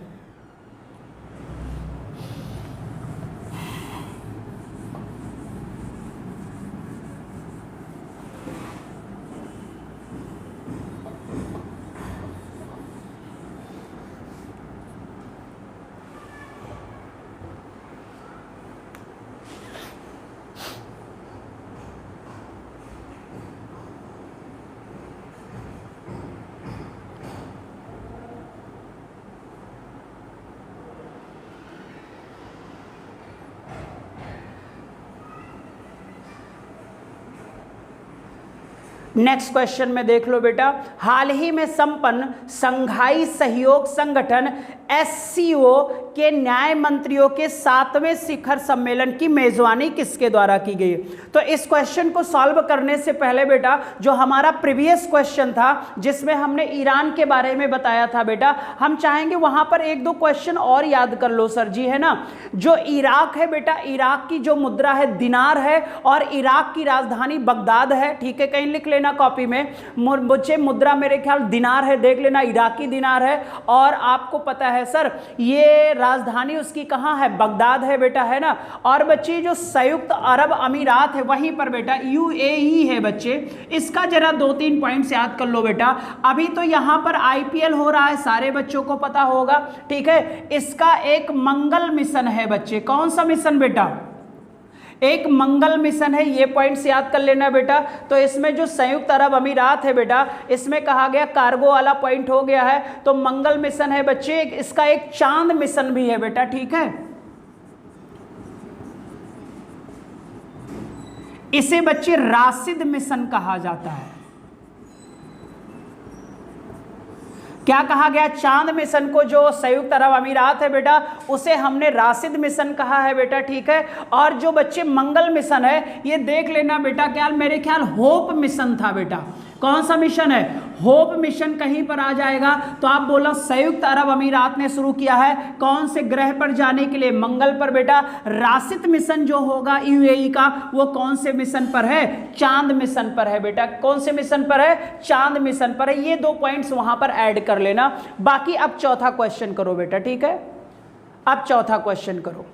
नेक्स्ट क्वेश्चन में देख लो बेटा, हाल ही में संपन्न संघाई सहयोग संगठन एससीओ के न्याय मंत्रियों के 7वें शिखर सम्मेलन की मेजबानी किसके द्वारा की गई? तो इस क्वेश्चन को सॉल्व करने से पहले बेटा जो हमारा प्रीवियस क्वेश्चन था जिसमें हमने ईरान के बारे में बताया था बेटा, हम चाहेंगे वहां पर 1-2 क्वेश्चन और याद कर लो सर जी, है ना। जो इराक है बेटा, इराक की जो मुद्रा है दिनार है और इराक की राजधानी बगदाद है, ठीक है। कहीं लिख लेना कॉपी में, मुझे मुद्रा मेरे ख्याल दिनार है, देख लेना इराकी दिनार है। और आपको पता है सर ये राजधानी उसकी कहां है? बगदाद है बेटा, है ना। और बच्चे जो संयुक्त अरब अमीरात है वहीं पर बेटा यूएई है बच्चे। इसका जरा 2-3 पॉइंट्स याद कर लो बेटा। अभी तो यहां पर आईपीएल हो रहा है, सारे बच्चों को पता होगा, ठीक है। इसका एक मंगल मिशन है बच्चे। कौन सा मिशन बेटा? एक मंगल मिशन है, ये पॉइंट्स याद कर लेना बेटा। तो इसमें जो संयुक्त अरब अमीरात है बेटा, इसमें कहा गया कार्गो वाला पॉइंट हो गया है, तो मंगल मिशन है बच्चे। इसका एक चांद मिशन भी है बेटा, ठीक है। इसे बच्चे राशिद मिशन कहा जाता है। क्या कहा गया? चांद मिशन को जो संयुक्त अरब अमीरात है बेटा उसे हमने राशिद मिशन कहा है बेटा, ठीक है। और जो बच्चे मंगल मिशन है ये देख लेना बेटा, क्या मेरे ख्याल होप मिशन था बेटा। कौन सा मिशन है? होप मिशन कहीं पर आ जाएगा तो आप बोला संयुक्त अरब अमीरात ने शुरू किया है कौन से ग्रह पर जाने के लिए? मंगल पर बेटा। राशिद मिशन जो होगा यूएई का वो कौन से मिशन पर है? चांद मिशन पर है बेटा। कौन से मिशन पर है? चांद मिशन पर है। ये 2 पॉइंट्स वहां पर ऐड कर लेना। बाकी अब चौथा क्वेश्चन करो बेटा, ठीक है। अब चौथा क्वेश्चन करो।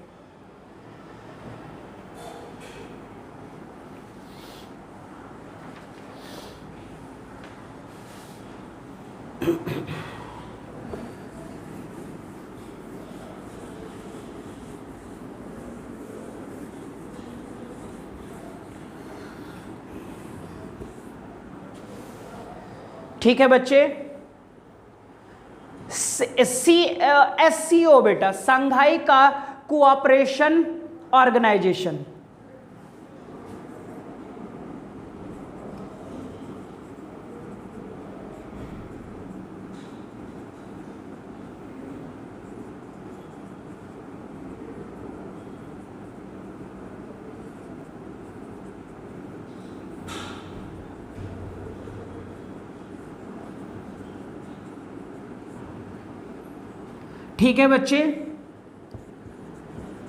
ठीक है बच्चे। एससीओ बेटा, संघाई का कोऑपरेशन ऑर्गेनाइजेशन। ठीक है बच्चे,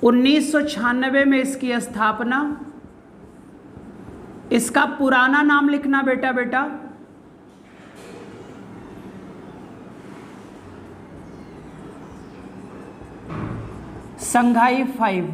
1996 में इसकी स्थापना। इसका पुराना नाम लिखना बेटा संघाई 5।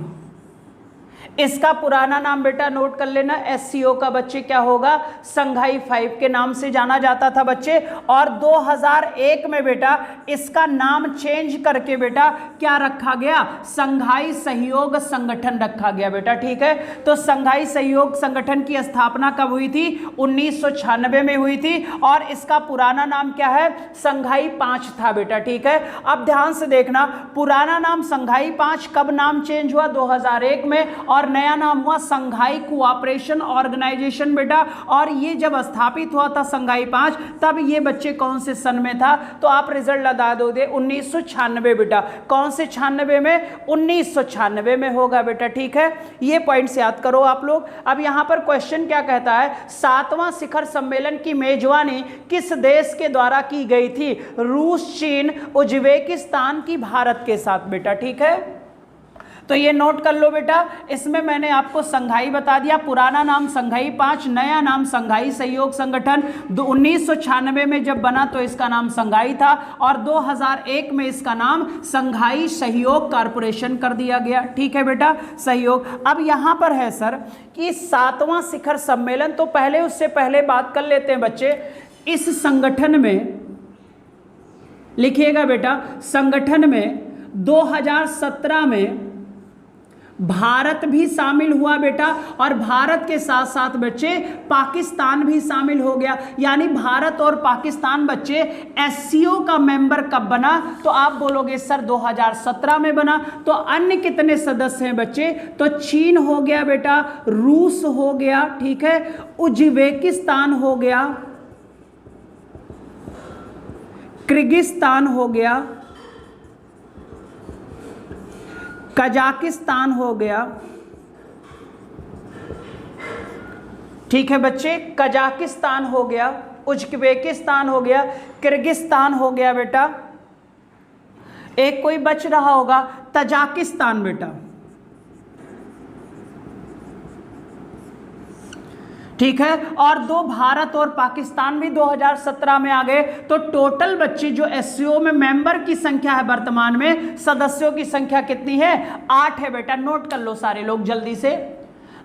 इसका पुराना नाम बेटा नोट कर लेना, एससीओ का बच्चे क्या होगा, संघाई 5 के नाम से जाना जाता था बच्चे। और 2001 में बेटा इसका नाम चेंज करके बेटा क्या रखा गया, संघाई सहयोग संगठन रखा गया बेटा। ठीक है, तो संघाई सहयोग संगठन की स्थापना कब हुई थी, 1996 में हुई थी। और इसका पुराना नाम क्या है, संघाई 5 था बेटा। ठीक है, अब ध्यान से देखना, पुराना नाम संघाई 5, कब नाम चेंज हुआ, 2001 में, और नया नाम हुआ संघाई कोऑपरेशन ऑर्गेनाइजेशन बेटा। और ये जब स्थापित हुआ था संघाई 5, तब ये बच्चे कौन से सन में था, तो आप रिजल्ट लगा दोगे 1996 बेटा। कौन से 96 में, 1996 में होगा बेटा। ठीक है, ये पॉइंट्स याद करो आप लोग। अब यहां पर क्वेश्चन क्या कहता है, 7वां शिखर सम्मेलन की मेजबानी किस देश के द्वारा की गई थी, रूस, चीन, उज्बेकिस्तान की भारत के साथ बेटा। ठीक है, तो ये नोट कर लो बेटा। इसमें मैंने आपको संघाई बता दिया, पुराना नाम संघाई 5, नया नाम संघाई सहयोग संगठन। 1996 में जब बना तो इसका नाम संघाई था, और 2001 में इसका नाम संघाई सहयोग कॉरपोरेशन कर दिया गया। ठीक है बेटा, सहयोग। अब यहां पर है सर कि 7वां शिखर सम्मेलन, तो पहले उससे पहले बात कर लेते हैं बच्चे, इस संगठन में लिखिएगा बेटा, संगठन में 2017 में भारत भी शामिल हुआ बेटा। और भारत के साथ साथ बच्चे पाकिस्तान भी शामिल हो गया, यानी भारत और पाकिस्तान बच्चे एससीओ का मेंबर कब बना, तो आप बोलोगे सर 2017 में बना। तो अन्य कितने सदस्य हैं बच्चे, तो चीन हो गया बेटा, रूस हो गया, ठीक है, उज्बेकिस्तान हो गया, किर्गिस्तान हो गया, कजाकिस्तान हो गया। ठीक है बच्चे, कजाकिस्तान हो गया, उज्बेकिस्तान हो गया, किर्गिस्तान हो गया बेटा। एक कोई बच रहा होगा, तजाकिस्तान बेटा। ठीक है, और 2 भारत और पाकिस्तान भी 2017 में आ गए। तो टोटल बच्चे जो एससीओ में मेंबर की संख्या है वर्तमान में, सदस्यों की संख्या कितनी है, 8 है बेटा। नोट कर लो सारे लोग जल्दी से।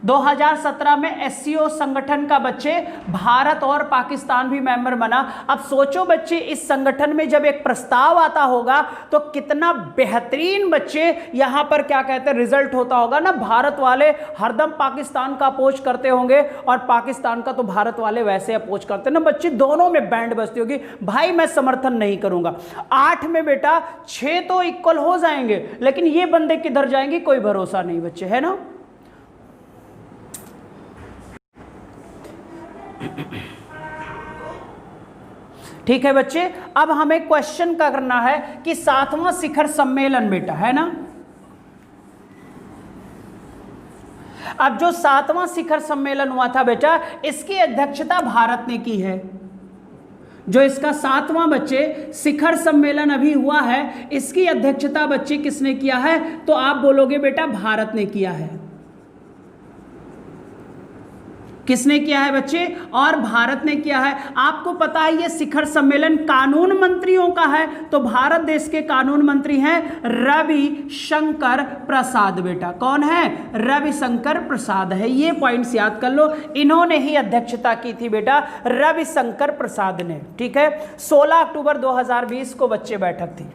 2017 में एससीओ संगठन का बच्चे भारत और पाकिस्तान भी मेंबर बना। अब सोचो बच्चे, इस संगठन में जब एक प्रस्ताव आता होगा तो कितना बेहतरीन बच्चे यहां पर क्या कहते हैं रिजल्ट होता होगा ना। भारत वाले हरदम पाकिस्तान का अपोज करते होंगे, और पाकिस्तान का तो भारत वाले वैसे अपोज करते ना बच्चे, दोनों में बैंड बजती होगी। भाई मैं समर्थन नहीं करूंगा। 8 में बेटा 6 तो इक्वल हो जाएंगे, लेकिन ये बंदे किधर जाएंगे कोई भरोसा नहीं बच्चे, है ना। ठीक है बच्चे, अब हमें क्वेश्चन का करना है कि 7वां शिखर सम्मेलन बेटा, है ना। अब जो 7वां शिखर सम्मेलन हुआ था बेटा, इसकी अध्यक्षता भारत ने की है। जो इसका 7वां बच्चे शिखर सम्मेलन अभी हुआ है, इसकी अध्यक्षता बच्चे किसने किया है, तो आप बोलोगे बेटा भारत ने किया है। किसने किया है बच्चे, और भारत ने किया है। आपको पता है ये शिखर सम्मेलन कानून मंत्रियों का है, तो भारत देश के कानून मंत्री हैं रवि शंकर प्रसाद बेटा। कौन है, रवि शंकर प्रसाद है। ये पॉइंट्स याद कर लो, इन्होंने ही अध्यक्षता की थी बेटा, रवि शंकर प्रसाद ने। ठीक है, 16 अक्टूबर 2020 को बच्चे बैठक थी।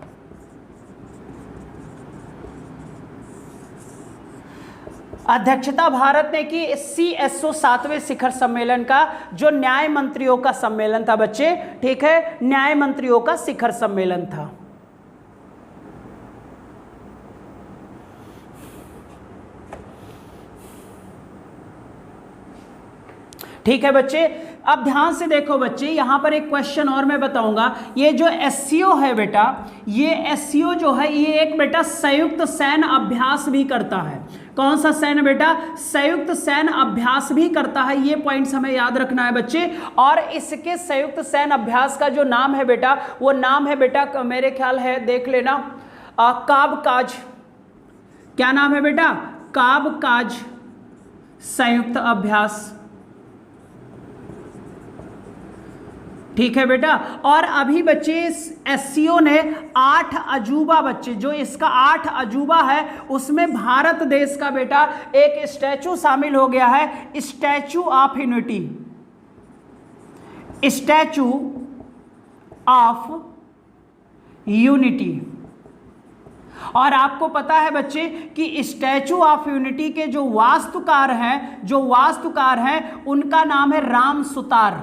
अध्यक्षता भारत ने की CSO 7वें शिखर सम्मेलन का, जो न्याय मंत्रियों का सम्मेलन था बच्चे। ठीक है, न्याय मंत्रियों का शिखर सम्मेलन था। ठीक है बच्चे, अब ध्यान से देखो बच्चे, यहां पर एक क्वेश्चन और मैं बताऊंगा। ये जो एससीओ है बेटा, ये एससीओ जो है ये एक बेटा संयुक्त सैन्य अभ्यास भी करता है। कौन सा सैन्य बेटा, संयुक्त सैन्य अभ्यास भी करता है। ये पॉइंट्स हमें याद रखना है बच्चे। और इसके संयुक्त सैन्य अभ्यास का जो नाम है बेटा, वो नाम है बेटा, मेरे ख्याल है देख लेना, काबकाज, क्या नाम है बेटा? काबकाज संयुक्त अभ्यास। ठीक है बेटा। और अभी बच्चे एससीओ ने 8 अजूबा बच्चे, जो इसका 8 अजूबा है उसमें भारत देश का बेटा एक स्टैचू शामिल हो गया है, statue of unity, statue of unity. और आपको पता है बच्चे कि स्टैचू ऑफ यूनिटी के जो वास्तुकार हैं उनका नाम है राम सुतार।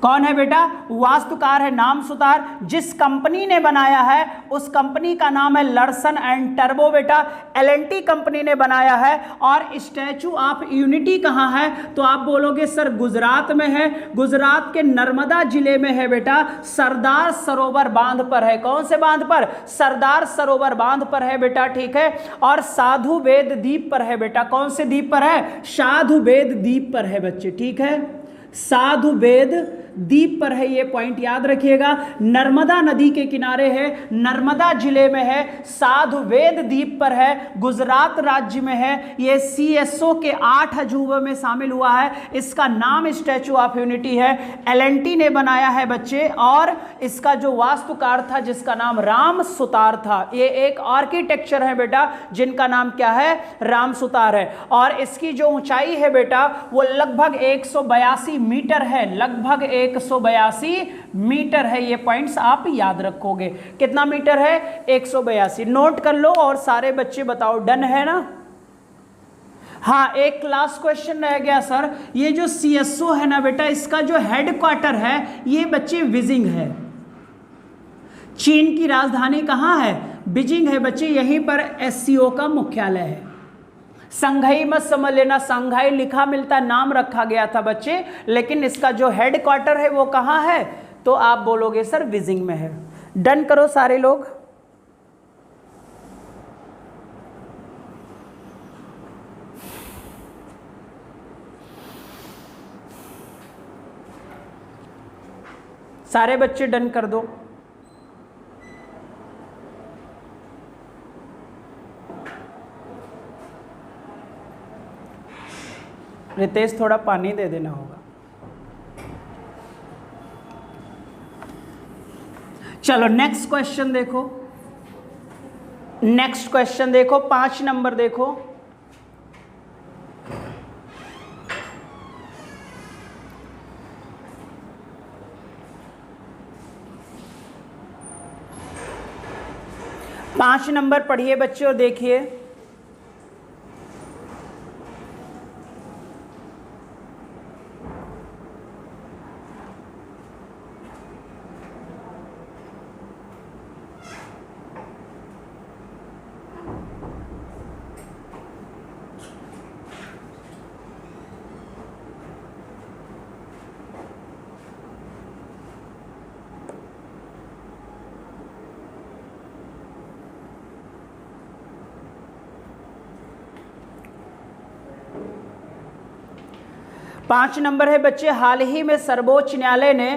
कौन है बेटा? वास्तुकार है नाम सुतार। जिस कंपनी ने बनाया है उस कंपनी का नाम है लर्सन एंड टर्बो बेटा, एलएनटी कंपनी ने बनाया है। और स्टैचू ऑफ यूनिटी कहाँ है? तो आप बोलोगे सर गुजरात में है, गुजरात के नर्मदा जिले में है बेटा, सरदार सरोवर बांध पर है। कौन से बांध पर? सरदार सरोवर बांध पर है बेटा, ठीक है। और साधु वेद द्वीप पर है बेटा। कौन से द्वीप पर है? साधु वेद द्वीप पर है बच्चे, ठीक है, साधु वेद द्वीप पर है, ये पॉइंट याद रखिएगा। नर्मदा नदी के किनारे है, नर्मदा जिले में है, साधु वेद द्वीप पर है, गुजरात राज्य में है। ये सीएसओ के 8 अजूबे में शामिल हुआ है। इसका नाम स्टैचू ऑफ यूनिटी है, एलएनटी ने बनाया है बच्चे। और इसका जो वास्तुकार था जिसका नाम राम सुतार था, ये एक आर्किटेक्चर है बेटा जिनका नाम क्या है? राम सुतार है। और इसकी जो ऊंचाई है बेटा वो लगभग 182 मीटर है, लगभग 182 मीटर है। ये पॉइंट्स आप याद रखोगे। कितना मीटर है? 182। नोट कर लो और सारे बच्चे बताओ, डन है ना? हाँ, एक लास्ट क्वेश्चन रह गया सर। ये जो सीएसओ है ना बेटा, इसका जो हेडक्वार्टर है ये बच्चे बीजिंग है। चीन की राजधानी कहाँ है? बीजिंग है बच्चे, यहीं पर एससीओ का मुख्यालय है। संघाई मत समझ लेना, संघाई लिखा मिलता नाम रखा गया था बच्चे, लेकिन इसका जो हेडक्वार्टर है वो कहाँ है? तो आप बोलोगे सर बीजिंग में है। डन करो सारे लोग। सारे बच्चे डन कर दो। रितेश थोड़ा पानी दे देना होगा। चलो नेक्स्ट क्वेश्चन देखो, नेक्स्ट क्वेश्चन देखो, 5 नंबर देखो। पांच नंबर पढ़िए बच्चे और देखिए। पांच नंबर है बच्चे, हाल ही में सर्वोच्च न्यायालय ने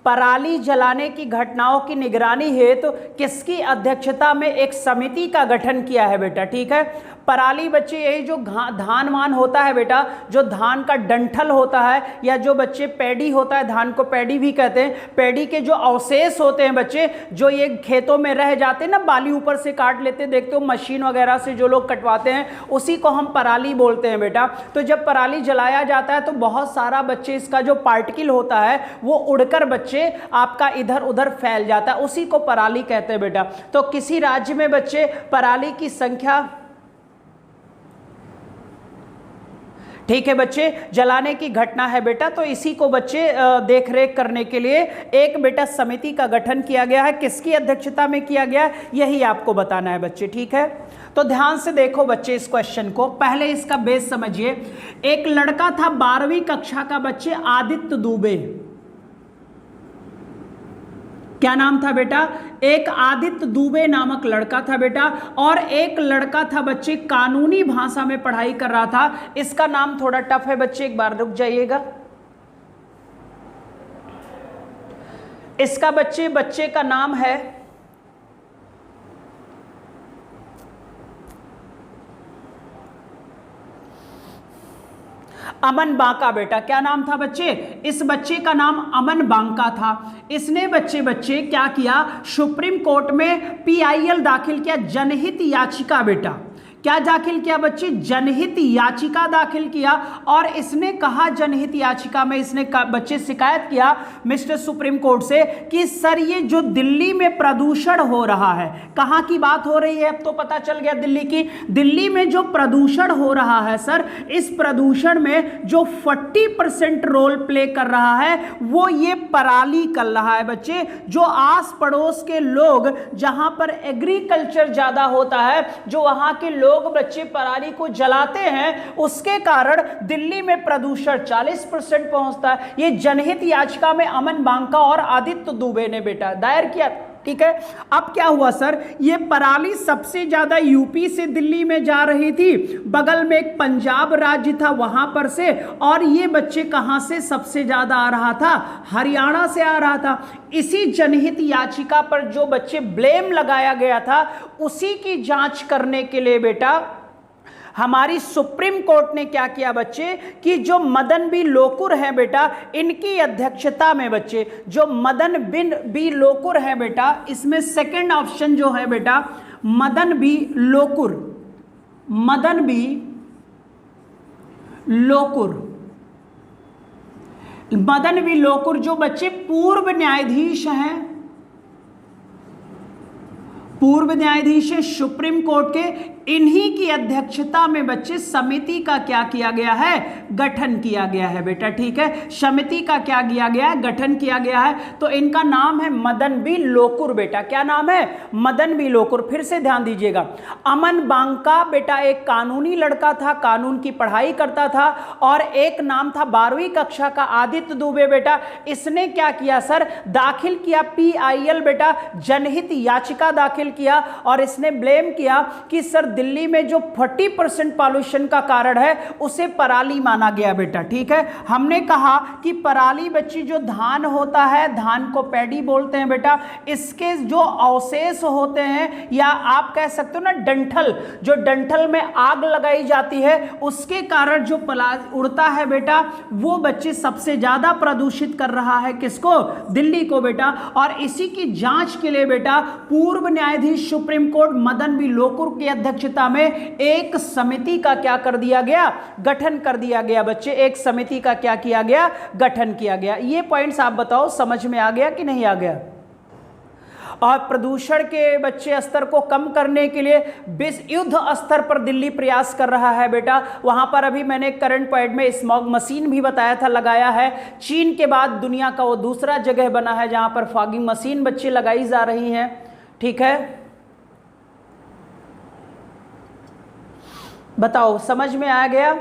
पराली जलाने की घटनाओं की निगरानी हेतु किसकी अध्यक्षता में एक समिति का गठन किया है बेटा, ठीक है। पराली बच्चे यही जो धान वान होता है बेटा, जो धान का डंठल होता है या जो बच्चे पैडी होता है, धान को पैडी भी कहते हैं, पैडी के जो अवशेष होते हैं बच्चे, जो ये खेतों में रह जाते हैं ना, बाली ऊपर से काट लेते हैं, देखते हो मशीन वगैरह से जो लोग कटवाते हैं, उसी को हम पराली बोलते हैं बेटा। तो जब पराली जलाया जाता है तो बहुत सारा बच्चे इसका जो पार्टिकल होता है वो उड़कर बच्चे आपका इधर उधर फैल जाता है, उसी को पराली कहते हैं बेटा। तो किसी राज्य में बच्चे पराली की संख्या, ठीक है बच्चे, जलाने की घटना है बेटा, तो इसी को बच्चे देख रेख करने के लिए एक बेटा समिति का गठन किया गया है। किसकी अध्यक्षता में किया गया है यही आपको बताना है बच्चे, ठीक है। तो ध्यान से देखो बच्चे इस क्वेश्चन को, पहले इसका बेस समझिए। एक लड़का था 12वीं कक्षा का बच्चे, आदित्य दुबे। क्या नाम था बेटा? एक आदित्य दुबे नामक लड़का था बेटा, और एक लड़का था बच्चे कानूनी भाषा में पढ़ाई कर रहा था। इसका नाम थोड़ा टफ है बच्चे, एक बार रुक जाइएगा। इसका बच्चे का नाम है अमन बांका बेटा, क्या नाम था बच्चे? इस बच्चे का नाम अमन बांका था। इसने बच्चे क्या किया, सुप्रीम कोर्ट में PIL दाखिल किया, जनहित याचिका बेटा। क्या दाखिल किया बच्चे? जनहित याचिका दाखिल किया। और इसने कहा जनहित याचिका में इसने बच्चे शिकायत किया मिस्टर सुप्रीम कोर्ट से कि सर ये जो दिल्ली में प्रदूषण हो रहा है, कहाँ की बात हो रही है अब तो पता चल गया दिल्ली की। दिल्ली में जो प्रदूषण हो रहा है सर, इस प्रदूषण में जो 40% रोल प्ले कर रहा है वो ये पराली कर रहा है बच्चे। जो आस पड़ोस के लोग, जहां पर एग्रीकल्चर ज्यादा होता है, जो वहां के लोग बच्चे पराली को जलाते हैं, उसके कारण दिल्ली में प्रदूषण 40% पहुंचता है। ये जनहित याचिका में अमन बांका और आदित्य दुबे ने बेटा दायर किया। ठीक है, अब क्या हुआ सर, ये पराली सबसे ज्यादा यूपी से दिल्ली में जा रही थी, बगल में एक पंजाब राज्य था वहां पर से, और ये बच्चे कहां से सबसे ज्यादा आ रहा था? हरियाणा से आ रहा था। इसी जनहित याचिका पर जो बच्चे ब्लेम लगाया गया था, उसी की जांच करने के लिए बेटा हमारी सुप्रीम कोर्ट ने क्या किया बच्चे कि जो मदन बी लोकुर है बेटा, इनकी अध्यक्षता में बच्चे, जो मदन बी लोकुर है बेटा, इसमें सेकंड ऑप्शन जो है बेटा Madan B Lokur, Madan B Lokur, Madan B Lokur जो बच्चे पूर्व न्यायाधीश हैं, पूर्व न्यायाधीश सुप्रीम कोर्ट के, इन्हीं की अध्यक्षता में बच्चे समिति का क्या किया गया है? गठन किया गया है बेटा। ठीक है, समिति का क्या किया गया है? गठन किया गया है। तो इनका नाम है मदन बी लोकुर बेटा। क्या नाम है? मदन बी लोकुर। फिर से ध्यान दीजिएगा, अमन बांका बेटा एक कानूनी लड़का था, कानून की पढ़ाई करता था, और एक नाम था 12वीं कक्षा का आदित्य दुबे बेटा। इसने क्या किया सर? दाखिल किया PIL बेटा, जनहित याचिका दाखिल किया, और इसने ब्लेम किया कि सर दिल्ली में जो 40% पॉल्यूशन का कारण है उसे पराली माना गया बेटा। ठीक है, हमने कहा कि पराली बच्ची जो धान होता है, धान को पैडी बोलते हैं बेटा, इसके जो अवशेष होते हैं, या आप कह सकते हो ना डंठल, जो डंठल में आग लगाई जाती है उसके कारण जो उड़ता है बेटा, वो बच्चे सबसे ज्यादा प्रदूषित कर रहा है किसको? दिल्ली को बेटा। और इसी की जांच के लिए बेटा पूर्व न्यायाधीश Supreme Court Madan B Lokur की अध्यक्षता में एक समिति का क्या कर दिया गया? गठन कर दिया गया बच्चे। एक समिति का क्या किया गया? गठन किया गया। ये पॉइंट्स आप बताओ समझ में आ गया कि नहीं आ गया? और प्रदूषण के बच्चे स्तर को कम करने के लिए विश्व युद्ध स्तर पर दिल्ली प्रयास कर रहा है बेटा। वहां पर अभी मैंने करंट पॉइंट में स्मॉग मशीन भी बताया था, लगाया है। चीन के बाद दुनिया का वो दूसरा जगह बना है जहां पर फॉगिंग मशीन बच्चे लगाई जा रही हैं। ठीक है, बताओ समझ में आ गया?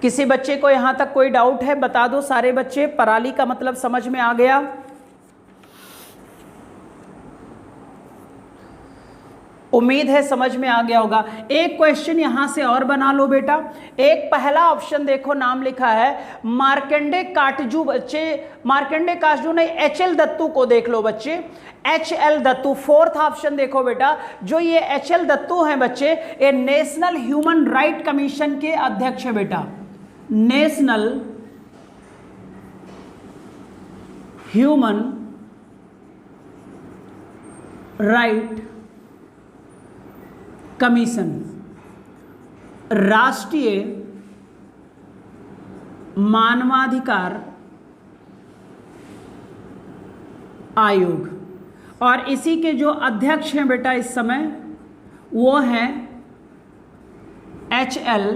किसी बच्चे को यहां तक कोई डाउट है? बता दो सारे बच्चे, पराली का मतलब समझ में आ गया? उम्मीद है समझ में आ गया होगा। एक क्वेश्चन यहां से और बना लो बेटा। एक पहला ऑप्शन देखो, नाम लिखा है मार्कंडे काटजू बच्चे, मार्कंडे काटजू नहीं, HL दत्तू को देख लो बच्चे, HL दत्तू। फोर्थ ऑप्शन देखो बेटा, जो ये HL दत्तू हैं बच्चे, ये नेशनल ह्यूमन राइट कमीशन के अध्यक्ष है बेटा। नेशनल ह्यूमन राइट कमीशन, राष्ट्रीय मानवाधिकार आयोग, और इसी के जो अध्यक्ष हैं बेटा इस समय वो हैं HL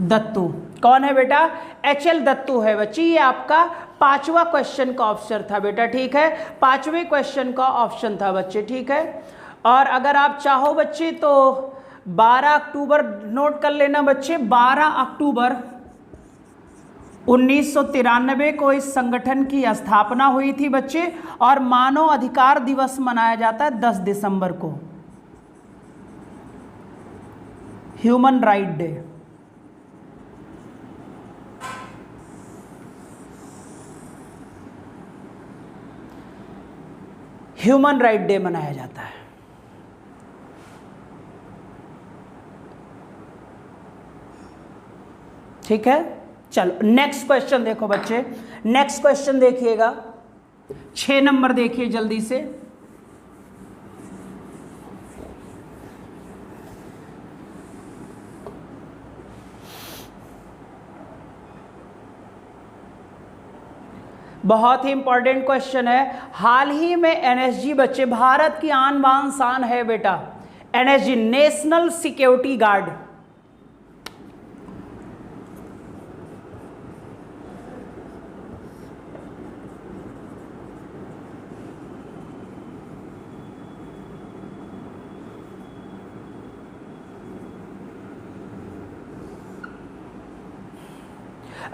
दत्तू। कौन है बेटा? HL दत्तू है बच्ची। ये आपका पांचवा क्वेश्चन का ऑप्शन था बेटा। ठीक है, पांचवें क्वेश्चन का ऑप्शन था बच्चे। ठीक है, और अगर आप चाहो बच्चे तो 12 अक्टूबर नोट कर लेना बच्चे। 12 अक्टूबर 1993 को इस संगठन की स्थापना हुई थी बच्चे, और मानव अधिकार दिवस मनाया जाता है 10 दिसंबर को, human right day. Human right day मनाया जाता है। ठीक है, चलो नेक्स्ट क्वेश्चन देखो बच्चे, नेक्स्ट क्वेश्चन देखिएगा 6 नंबर देखिए जल्दी से। बहुत ही इंपॉर्टेंट क्वेश्चन है। हाल ही में एनएसजी बच्चे भारत की आन बान शान है बेटा, एनएसजी नेशनल सिक्योरिटी गार्ड।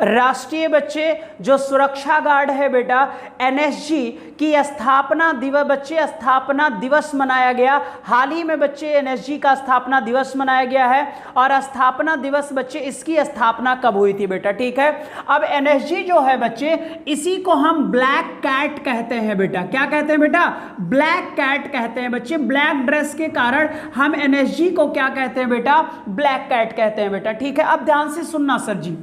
राष्ट्रीय बच्चे जो सुरक्षा गार्ड है बेटा, एनएसजी की स्थापना दिवस बच्चे, स्थापना दिवस मनाया गया। हाल ही में बच्चे एनएसजी का स्थापना दिवस मनाया गया है। और स्थापना दिवस बच्चे, इसकी स्थापना कब हुई थी बेटा, ठीक है। अब एनएसजी जो है बच्चे, इसी को हम ब्लैक कैट कहते हैं बेटा। क्या कहते हैं बेटा, ब्लैक कैट कहते हैं बच्चे। ब्लैक ड्रेस के कारण हम एनएसजी को क्या कहते हैं बेटा, ब्लैक कैट कहते हैं बेटा, ठीक है। अब ध्यान से सुनना सर जी,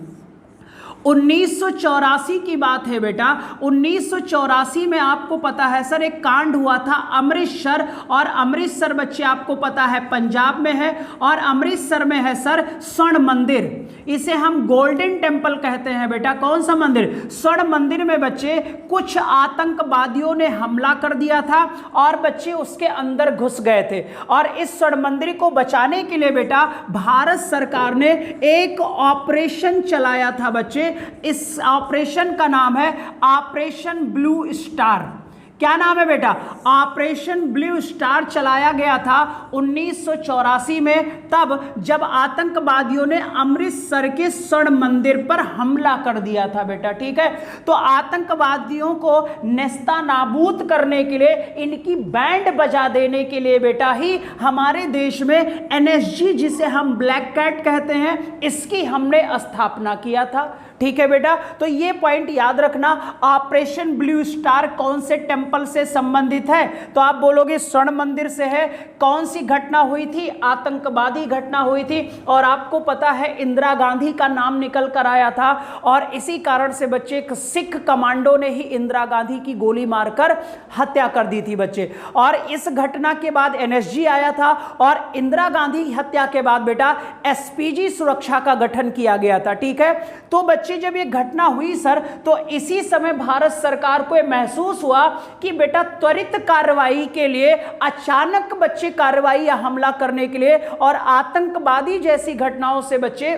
1984 की बात है बेटा। 1984 में आपको पता है सर, एक कांड हुआ था अमृतसर, और अमृतसर बच्चे आपको पता है पंजाब में है, और अमृतसर में है सर स्वर्ण मंदिर। इसे हम गोल्डन टेम्पल कहते हैं बेटा। कौन सा मंदिर, स्वर्ण मंदिर में बच्चे कुछ आतंकवादियों ने हमला कर दिया था और बच्चे उसके अंदर घुस गए थे। और इस स्वर्ण मंदिर को बचाने के लिए बेटा भारत सरकार ने एक ऑपरेशन चलाया था बच्चे। इस ऑपरेशन का नाम है ऑपरेशन ब्लू स्टार। क्या नाम है बेटा, ऑपरेशन ब्लू स्टार चलाया गया था 1984 में, तब जब आतंकवादियों ने अमृतसर के स्वर्ण मंदिर पर हमला कर दिया था बेटा, ठीक है। तो आतंकवादियों को नेस्तानाबूद करने के लिए, इनकी बैंड बजा देने के लिए बेटा ही हमारे देश में एनएसजी, जिसे हम ब्लैक कैट कहते हैं, इसकी हमने स्थापना किया था, ठीक है बेटा। तो ये पॉइंट याद रखना। ऑपरेशन ब्लू स्टार कौन से टेम्पल से संबंधित है, तो आप बोलोगे स्वर्ण मंदिर से है। कौन सी घटना हुई थी, आतंकवादी घटना हुई थी, और आपको पता है इंदिरा गांधी का नाम निकल कर आया था, और इसी कारण से बच्चे एक सिख कमांडो ने ही इंदिरा गांधी की गोली मारकर हत्या कर दी थी बच्चे। और इस घटना के बाद एनएसजी आया था, और इंदिरा गांधी हत्या के बाद बेटा एसपीजी सुरक्षा का गठन किया गया था, ठीक है। तो बच्चे जब ये घटना हुई सर, तो इसी समय भारत सरकार को यह महसूस हुआ कि बेटा त्वरित कार्रवाई के लिए, अचानक बच्चे कार्रवाई या हमला करने के लिए और आतंकवादी जैसी घटनाओं से बच्चे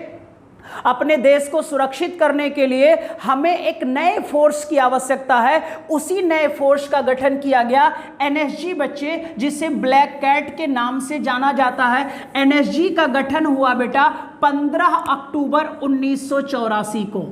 अपने देश को सुरक्षित करने के लिए हमें एक नए फोर्स की आवश्यकता है। उसी नए फोर्स का गठन किया गया एनएसजी बच्चे, जिसे ब्लैक कैट के नाम से जाना जाता है। एनएसजी का गठन हुआ बेटा 15 अक्टूबर 1984 को।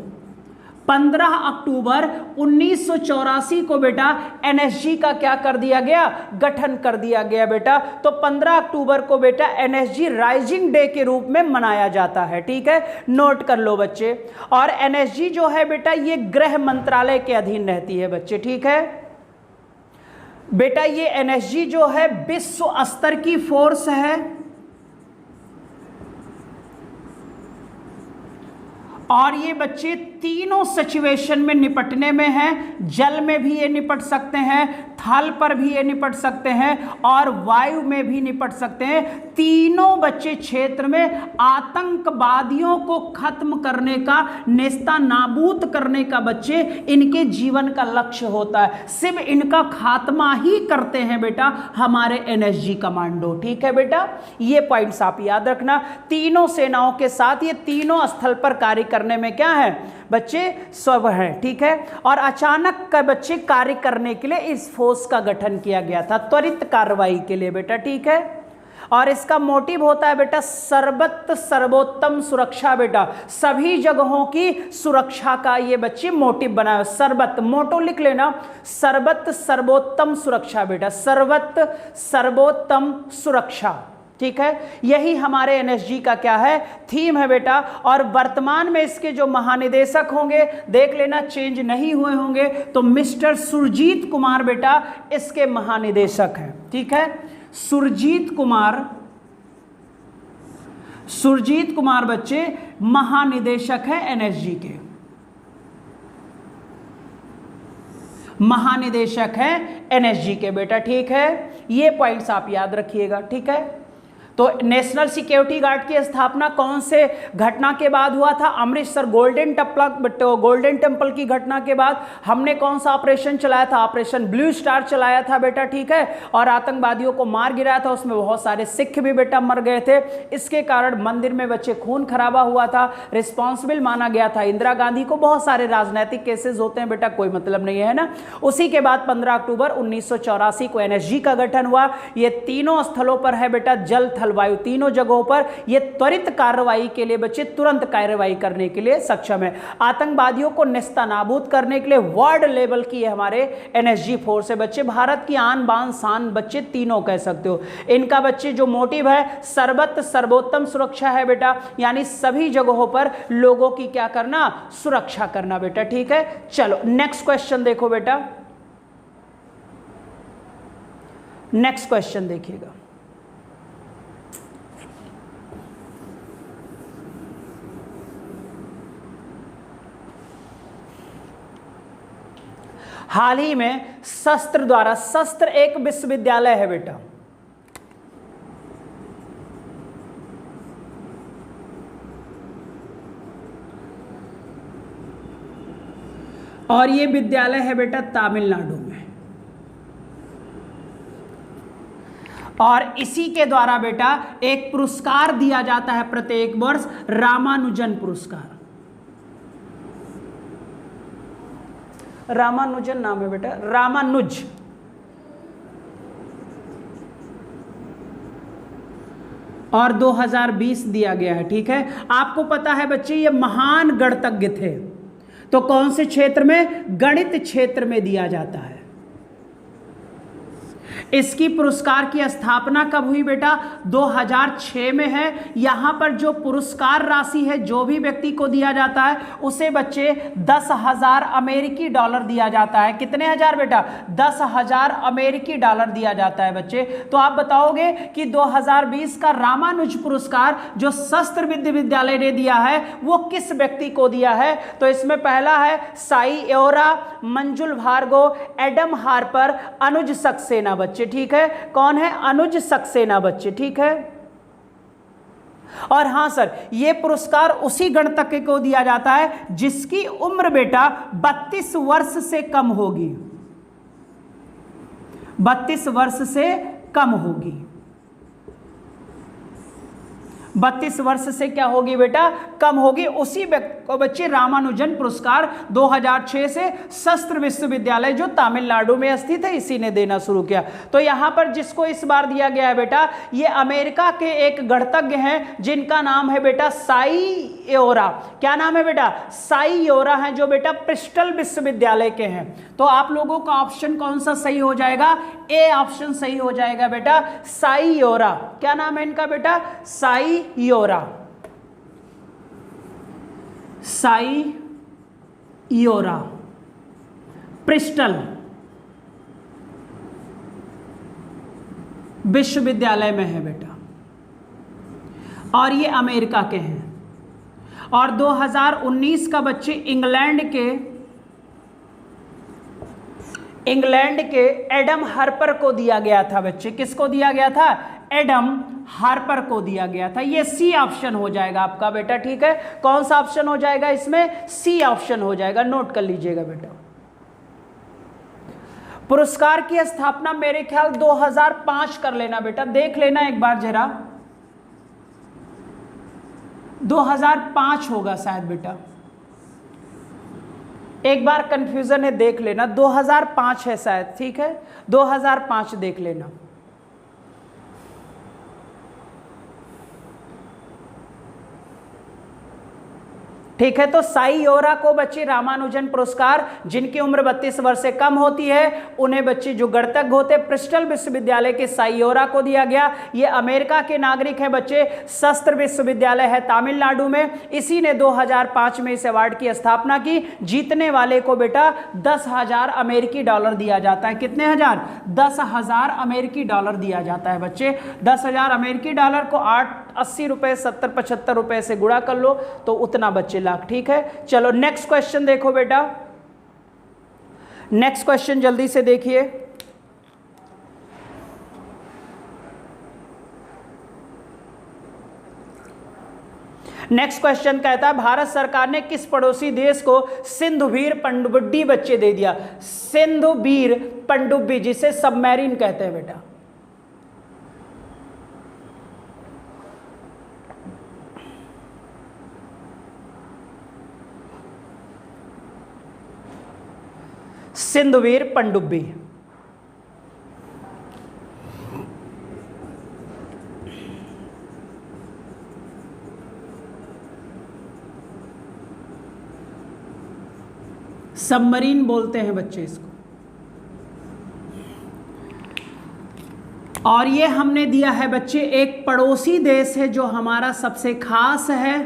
15 अक्टूबर 1984 को बेटा एनएसजी का क्या कर दिया गया, गठन कर दिया गया बेटा। तो 15 अक्टूबर को बेटा एनएसजी राइजिंग डे के रूप में मनाया जाता है, ठीक है, नोट कर लो बच्चे। और एनएसजी जो है बेटा ये गृह मंत्रालय के अधीन रहती है बच्चे, ठीक है बेटा। ये एनएसजी जो है विश्व स्तर की फोर्स है, और ये बच्चे तीनों सिचुएशन में निपटने में हैं। जल में भी ये निपट सकते हैं, थल पर भी ये निपट सकते हैं, और वायु में भी निपट सकते हैं। तीनों बच्चे क्षेत्र में आतंकवादियों को खत्म करने का, नेस्तानाबूद करने का बच्चे इनके जीवन का लक्ष्य होता है। सिर्फ इनका खात्मा ही करते हैं बेटा हमारे एनएसजी कमांडो, ठीक है बेटा। ये पॉइंट्स आप याद रखना। तीनों सेनाओं के साथ ये तीनों स्थल पर कार्य करने में क्या है बच्चे, सब है, ठीक है। और अचानक का बच्चे कार्य करने के लिए इस फोर्स का गठन किया गया था, त्वरित कार्रवाई के लिए बेटा, ठीक है। और इसका मोटिव होता है बेटा सर्वोत्तम सुरक्षा बेटा। सभी जगहों की सुरक्षा का ये बच्चे मोटिव बनाया। सर्वत मोटो लिख लेना, सर्वोत्तम सुरक्षा बेटा, सर्वोत्तम सुरक्षा, ठीक है। यही हमारे एनएसजी का क्या है, थीम है बेटा। और वर्तमान में इसके जो महानिदेशक होंगे देख लेना, चेंज नहीं हुए होंगे, तो मिस्टर सुरजीत कुमार बेटा इसके महानिदेशक हैं, ठीक है। सुरजीत कुमार सुरजीत कुमार बच्चे महानिदेशक है एनएसजी के, महानिदेशक है एनएसजी के बेटा, ठीक है। ये पॉइंट्स आप याद रखिएगा, ठीक है। तो नेशनल सिक्योरिटी गार्ड की स्थापना कौन से घटना के बाद हुआ था? अमृतसर गोल्डन टेम्पल की घटना के बाद हमने कौन सा ऑपरेशन चलाया था? ऑपरेशन ब्लू स्टार चलाया था बेटा, ठीक है। और आतंकवादियों को मार गिराया था, उसमें बहुत सारे सिख भी बेटा मर गए थे। इसके कारण मंदिर में बच्चे खून खराबा हुआ था, रिस्पॉन्सिबल माना गया था इंदिरा गांधी को। बहुत सारे राजनीतिक केसेस होते हैं बेटा, कोई मतलब नहीं है ना। उसी के बाद 15 अक्टूबर 1984 को एनएसजी का गठन हुआ। ये तीनों स्थलों पर है बेटा, जल थल वायु, तीनों जगहों पर ये त्वरित कार्रवाई के लिए बच्चे तुरंत कार्रवाई करने के लिए सक्षम है। आतंकवादियों को नेस्तनाबूद करने के लिए वर्ल्ड लेवल की हमारे एनएसजी फोर्स है बच्चे, भारत की आन बान शान बच्चे तीनों कह सकते हो। इनका बच्चे जो मोटिव है सर्वोत्तम सुरक्षा है बेटा, यानी सभी जगहों पर लोगों की क्या करना? सुरक्षा करना बेटा, ठीक है। चलो नेक्स्ट क्वेश्चन देखो बेटा, नेक्स्ट क्वेश्चन देखिएगा। हाल ही में शस्त्र एक विश्वविद्यालय है बेटा, और ये विद्यालय है बेटा तमिलनाडु में, और इसी के द्वारा बेटा एक पुरस्कार दिया जाता है प्रत्येक वर्ष, रामानुजन पुरस्कार। रामानुजन नाम है बेटा, रामानुज। और 2020 दिया गया है, ठीक है। आपको पता है बच्चे ये महान गणितज्ञ थे, तो कौन से क्षेत्र में? गणित क्षेत्र में दिया जाता है। इसकी पुरस्कार की स्थापना कब हुई बेटा? 2006 में है। यहां पर जो पुरस्कार राशि है जो भी व्यक्ति को दिया जाता है उसे बच्चे 10,000 अमेरिकी डॉलर दिया जाता है। कितने हजार बेटा? 10,000 अमेरिकी डॉलर दिया जाता है बच्चे। तो आप बताओगे कि 2020 का रामानुज पुरस्कार जो शस्त्र विश्वविद्यालय ने दिया है वो किस व्यक्ति को दिया है? तो इसमें पहला है साई एओरा, मंजुल भार्गव, एडम हार्पर, अनुज सक्सेना बच्चे, ठीक है। कौन है? अनुज सक्सेना बच्चे, ठीक है। और हां सर, यह पुरस्कार उसी गणितज्ञ को दिया जाता है जिसकी उम्र बेटा 32 वर्ष से कम होगी, 32 वर्ष से कम होगी। 32 वर्ष से क्या होगी बेटा? कम होगी। उसी व्यक्ति को बच्चे रामानुजन पुरस्कार 2006 से शस्त्र विश्वविद्यालय जो तमिलनाडु में स्थित है इसी ने देना शुरू किया। तो यहां पर जिसको इस बार दिया गया है बेटा, ये अमेरिका के एक गणितज्ञ हैं जिनका नाम है बेटा साई एओरा। क्या नाम है बेटा? साई एओरा हैं, जो बेटा ब्रिस्टल विश्वविद्यालय के हैं। तो आप लोगों का ऑप्शन कौन सा सही हो जाएगा? ए ऑप्शन सही हो जाएगा बेटा, साई एओरा। क्या नाम है इनका बेटा? साई एओरा, साई एओरा, ब्रिस्टल विश्वविद्यालय में है बेटा, और ये अमेरिका के हैं। और 2019 का बच्चे इंग्लैंड के एडम हार्पर को दिया गया था बच्चे। किसको दिया गया था? एडम हार्पर को दिया गया था। ये सी ऑप्शन हो जाएगा आपका बेटा, ठीक है। कौन सा ऑप्शन हो जाएगा इसमें? सी ऑप्शन हो जाएगा, नोट कर लीजिएगा बेटा। पुरस्कार की स्थापना मेरे ख्याल 2005 कर लेना बेटा, देख लेना एक बार जरा, 2005 होगा शायद बेटा, एक बार कंफ्यूजन है देख लेना, 2005 है शायद, ठीक है। 2005 देख लेना। ठीक है। तो साई एओरा को बच्चे रामानुजन पुरस्कार, जिनकी उम्र 32 वर्ष से कम होती है उन्हें बच्चे जो गणितज्ञ होते ब्रिस्टल विश्वविद्यालय के साई एओरा को दिया गया। ये अमेरिका के नागरिक हैं बच्चे, शस्त्र विश्वविद्यालय है तमिलनाडु में। इसी ने 2005 में इस अवार्ड की स्थापना की। जीतने वाले को बेटा 10,000 अमेरिकी डॉलर दिया जाता है। कितने हजार? 10,000 अमेरिकी डॉलर दिया जाता है बच्चे। 10,000 अमेरिकी डॉलर को 80 रुपए 70 75 रुपए से गुणा कर लो तो उतना बच्चे लाख। ठीक है, चलो नेक्स्ट क्वेश्चन देखो बेटा, नेक्स्ट क्वेश्चन जल्दी से देखिए। नेक्स्ट क्वेश्चन कहता है भारत सरकार ने किस पड़ोसी देश को सिंधुवीर पनडुब्बी बच्चे दे दिया? सिंधुवीर पनडुब्बी, जिसे सबमरीन कहते हैं बेटा। सिंधुवीर पनडुब्बी। सबमरीन बोलते हैं बच्चे इसको। और ये हमने दिया है बच्चे एक पड़ोसी देश है जो हमारा सबसे खास है,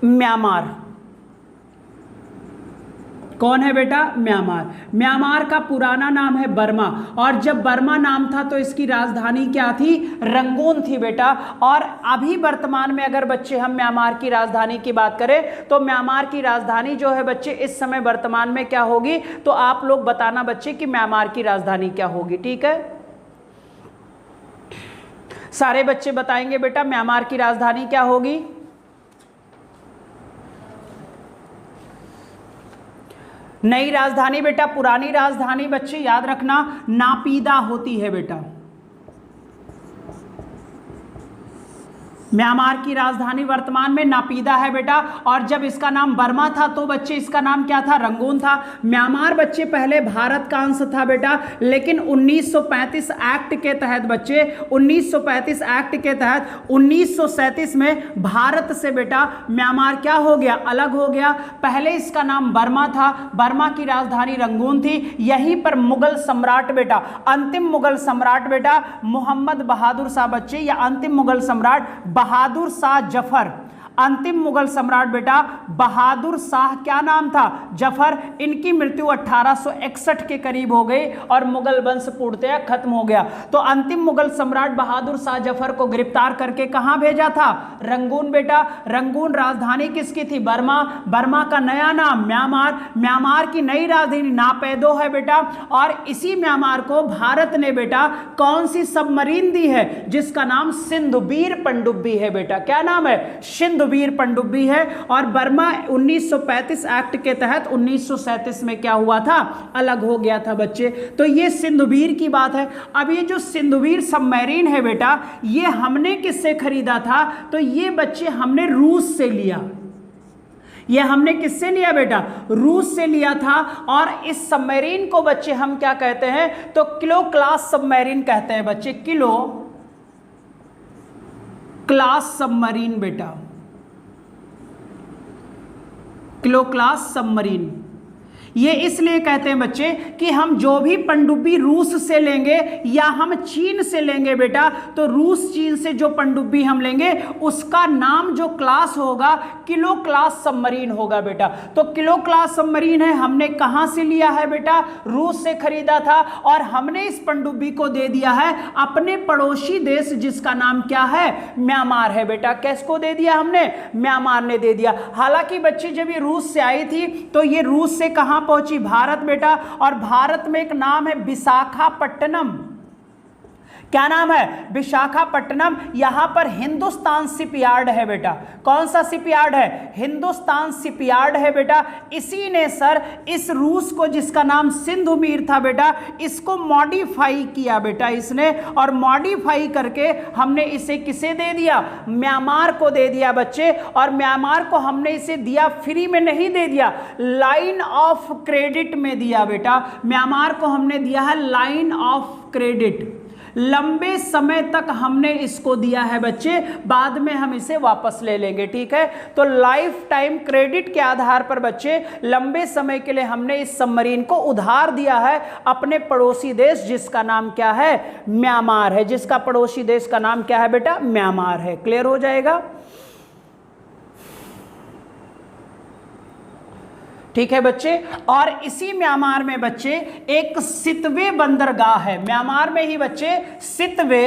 म्यांमार। कौन है बेटा? म्यांमार। म्यांमार का पुराना नाम है बर्मा, और जब बर्मा नाम था तो इसकी राजधानी क्या थी? रंगून थी बेटा। और अभी वर्तमान में अगर बच्चे हम म्यांमार की राजधानी की बात करें तो म्यांमार की राजधानी जो है बच्चे इस समय वर्तमान में क्या होगी, तो आप लोग बताना बच्चे कि म्यांमार की राजधानी क्या होगी। ठीक है, सारे बच्चे बताएंगे बेटा म्यांमार की राजधानी क्या होगी। नई राजधानी बेटा, पुरानी राजधानी बच्चे याद रखना नापीदा होती है बेटा। म्यांमार की राजधानी वर्तमान में नापीदा है बेटा। और जब इसका नाम बर्मा था तो बच्चे इसका नाम क्या था? रंगून था। म्यांमार बच्चे पहले भारत का अंश था बेटा, लेकिन 1935 एक्ट के तहत बच्चे 1935 एक्ट के तहत 1937 में भारत से बेटा म्यांमार क्या हो गया? अलग हो गया। पहले इसका नाम बर्मा था, बर्मा की राजधानी रंगून थी। यहीं पर मुगल सम्राट बेटा, अंतिम मुगल सम्राट बेटा मोहम्मद बहादुर शाह बच्चे, या अंतिम मुगल सम्राट बहादुर शाह जफर, अंतिम मुगल सम्राट बेटा बहादुर शाह क्या नाम था? जफर। इनकी मृत्यु 1861 के करीब हो गई और मुगल वंश पूर्णतया खत्म हो गया। तो अंतिम मुगल सम्राट बहादुर शाह जफर को गिरफ्तार करके कहां भेजा था? रंगून बेटा। रंगून राजधानी किसकी थी? बर्मा। बर्मा का नया नाम म्यांमार। म्यांमार की नई राजधानी नापैदो है बेटा। और इसी म्यांमार को भारत ने बेटा कौन सी सबमरीन दी है? जिसका नाम सिंधुवीर पनडुब्बी है बेटा। क्या नाम है? सिंधुवीर पनडुब्बी है। और बर्मा 1935 एक्ट के तहत 1937 में क्या हुआ था? अलग हो गया था बच्चे। तो ये सिंधुवीर की बात है। अब ये जो सिंधुवीर सबमरीन है बेटा, ये हमने किससे खरीदा था? तो ये बच्चे हमने रूस से लिया। ये हमने किससे लिया बेटा? रूस से लिया था। और इस सबमरीन को बच्चे हम क्या कहते हैं? तो किलो क्लास सबमरीन कहते हैं बच्चे। किलो क्लास सबमरीन बेटा, किलो क्लास सबमरीन। ये इसलिए कहते हैं बच्चे कि हम जो भी पनडुब्बी रूस से लेंगे या हम चीन से लेंगे बेटा, तो रूस चीन से जो पनडुब्बी हम लेंगे उसका नाम जो क्लास होगा किलो क्लास सबमरीन होगा बेटा। तो किलो क्लास सबमरीन है, हमने कहां से लिया है बेटा? रूस से खरीदा था। और हमने इस पनडुब्बी को दे दिया है अपने पड़ोसी देश जिसका नाम क्या है? म्यांमार है बेटा। किसको दे दिया हमने? म्यांमार ने दे दिया। हालांकि बच्चे जब ये रूस से आई थी तो ये रूस से कहां पहुंची? भारत बेटा। और भारत में एक नाम है विशाखापट्टनम। क्या नाम है? विशाखापट्टनम। यहां पर हिंदुस्तान शिपयार्ड है बेटा। कौन सा शिपयार्ड है? हिंदुस्तान शिपयार्ड है बेटा। इसी ने सर इस रूस को जिसका नाम सिंधुवीर था बेटा, इसको मॉडिफाई किया बेटा इसने। और मॉडिफाई करके हमने इसे किसे दे दिया? म्यांमार को दे दिया बच्चे। और म्यांमार को हमने इसे दिया फ्री में नहीं दे दिया, लाइन ऑफ क्रेडिट में दिया बेटा। म्यांमार को हमने दिया है लाइन ऑफ क्रेडिट। लंबे समय तक हमने इसको दिया है बच्चे, बाद में हम इसे वापस ले लेंगे। ठीक है, तो लाइफ टाइम क्रेडिट के आधार पर बच्चे लंबे समय के लिए हमने इस सबमरीन को उधार दिया है अपने पड़ोसी देश जिसका नाम क्या है? म्यांमार है। जिसका पड़ोसी देश का नाम क्या है बेटा? म्यांमार है। क्लियर हो जाएगा? ठीक है बच्चे। और इसी म्यांमार में बच्चे एक सितवे बंदरगाह है। म्यांमार में ही बच्चे सितवे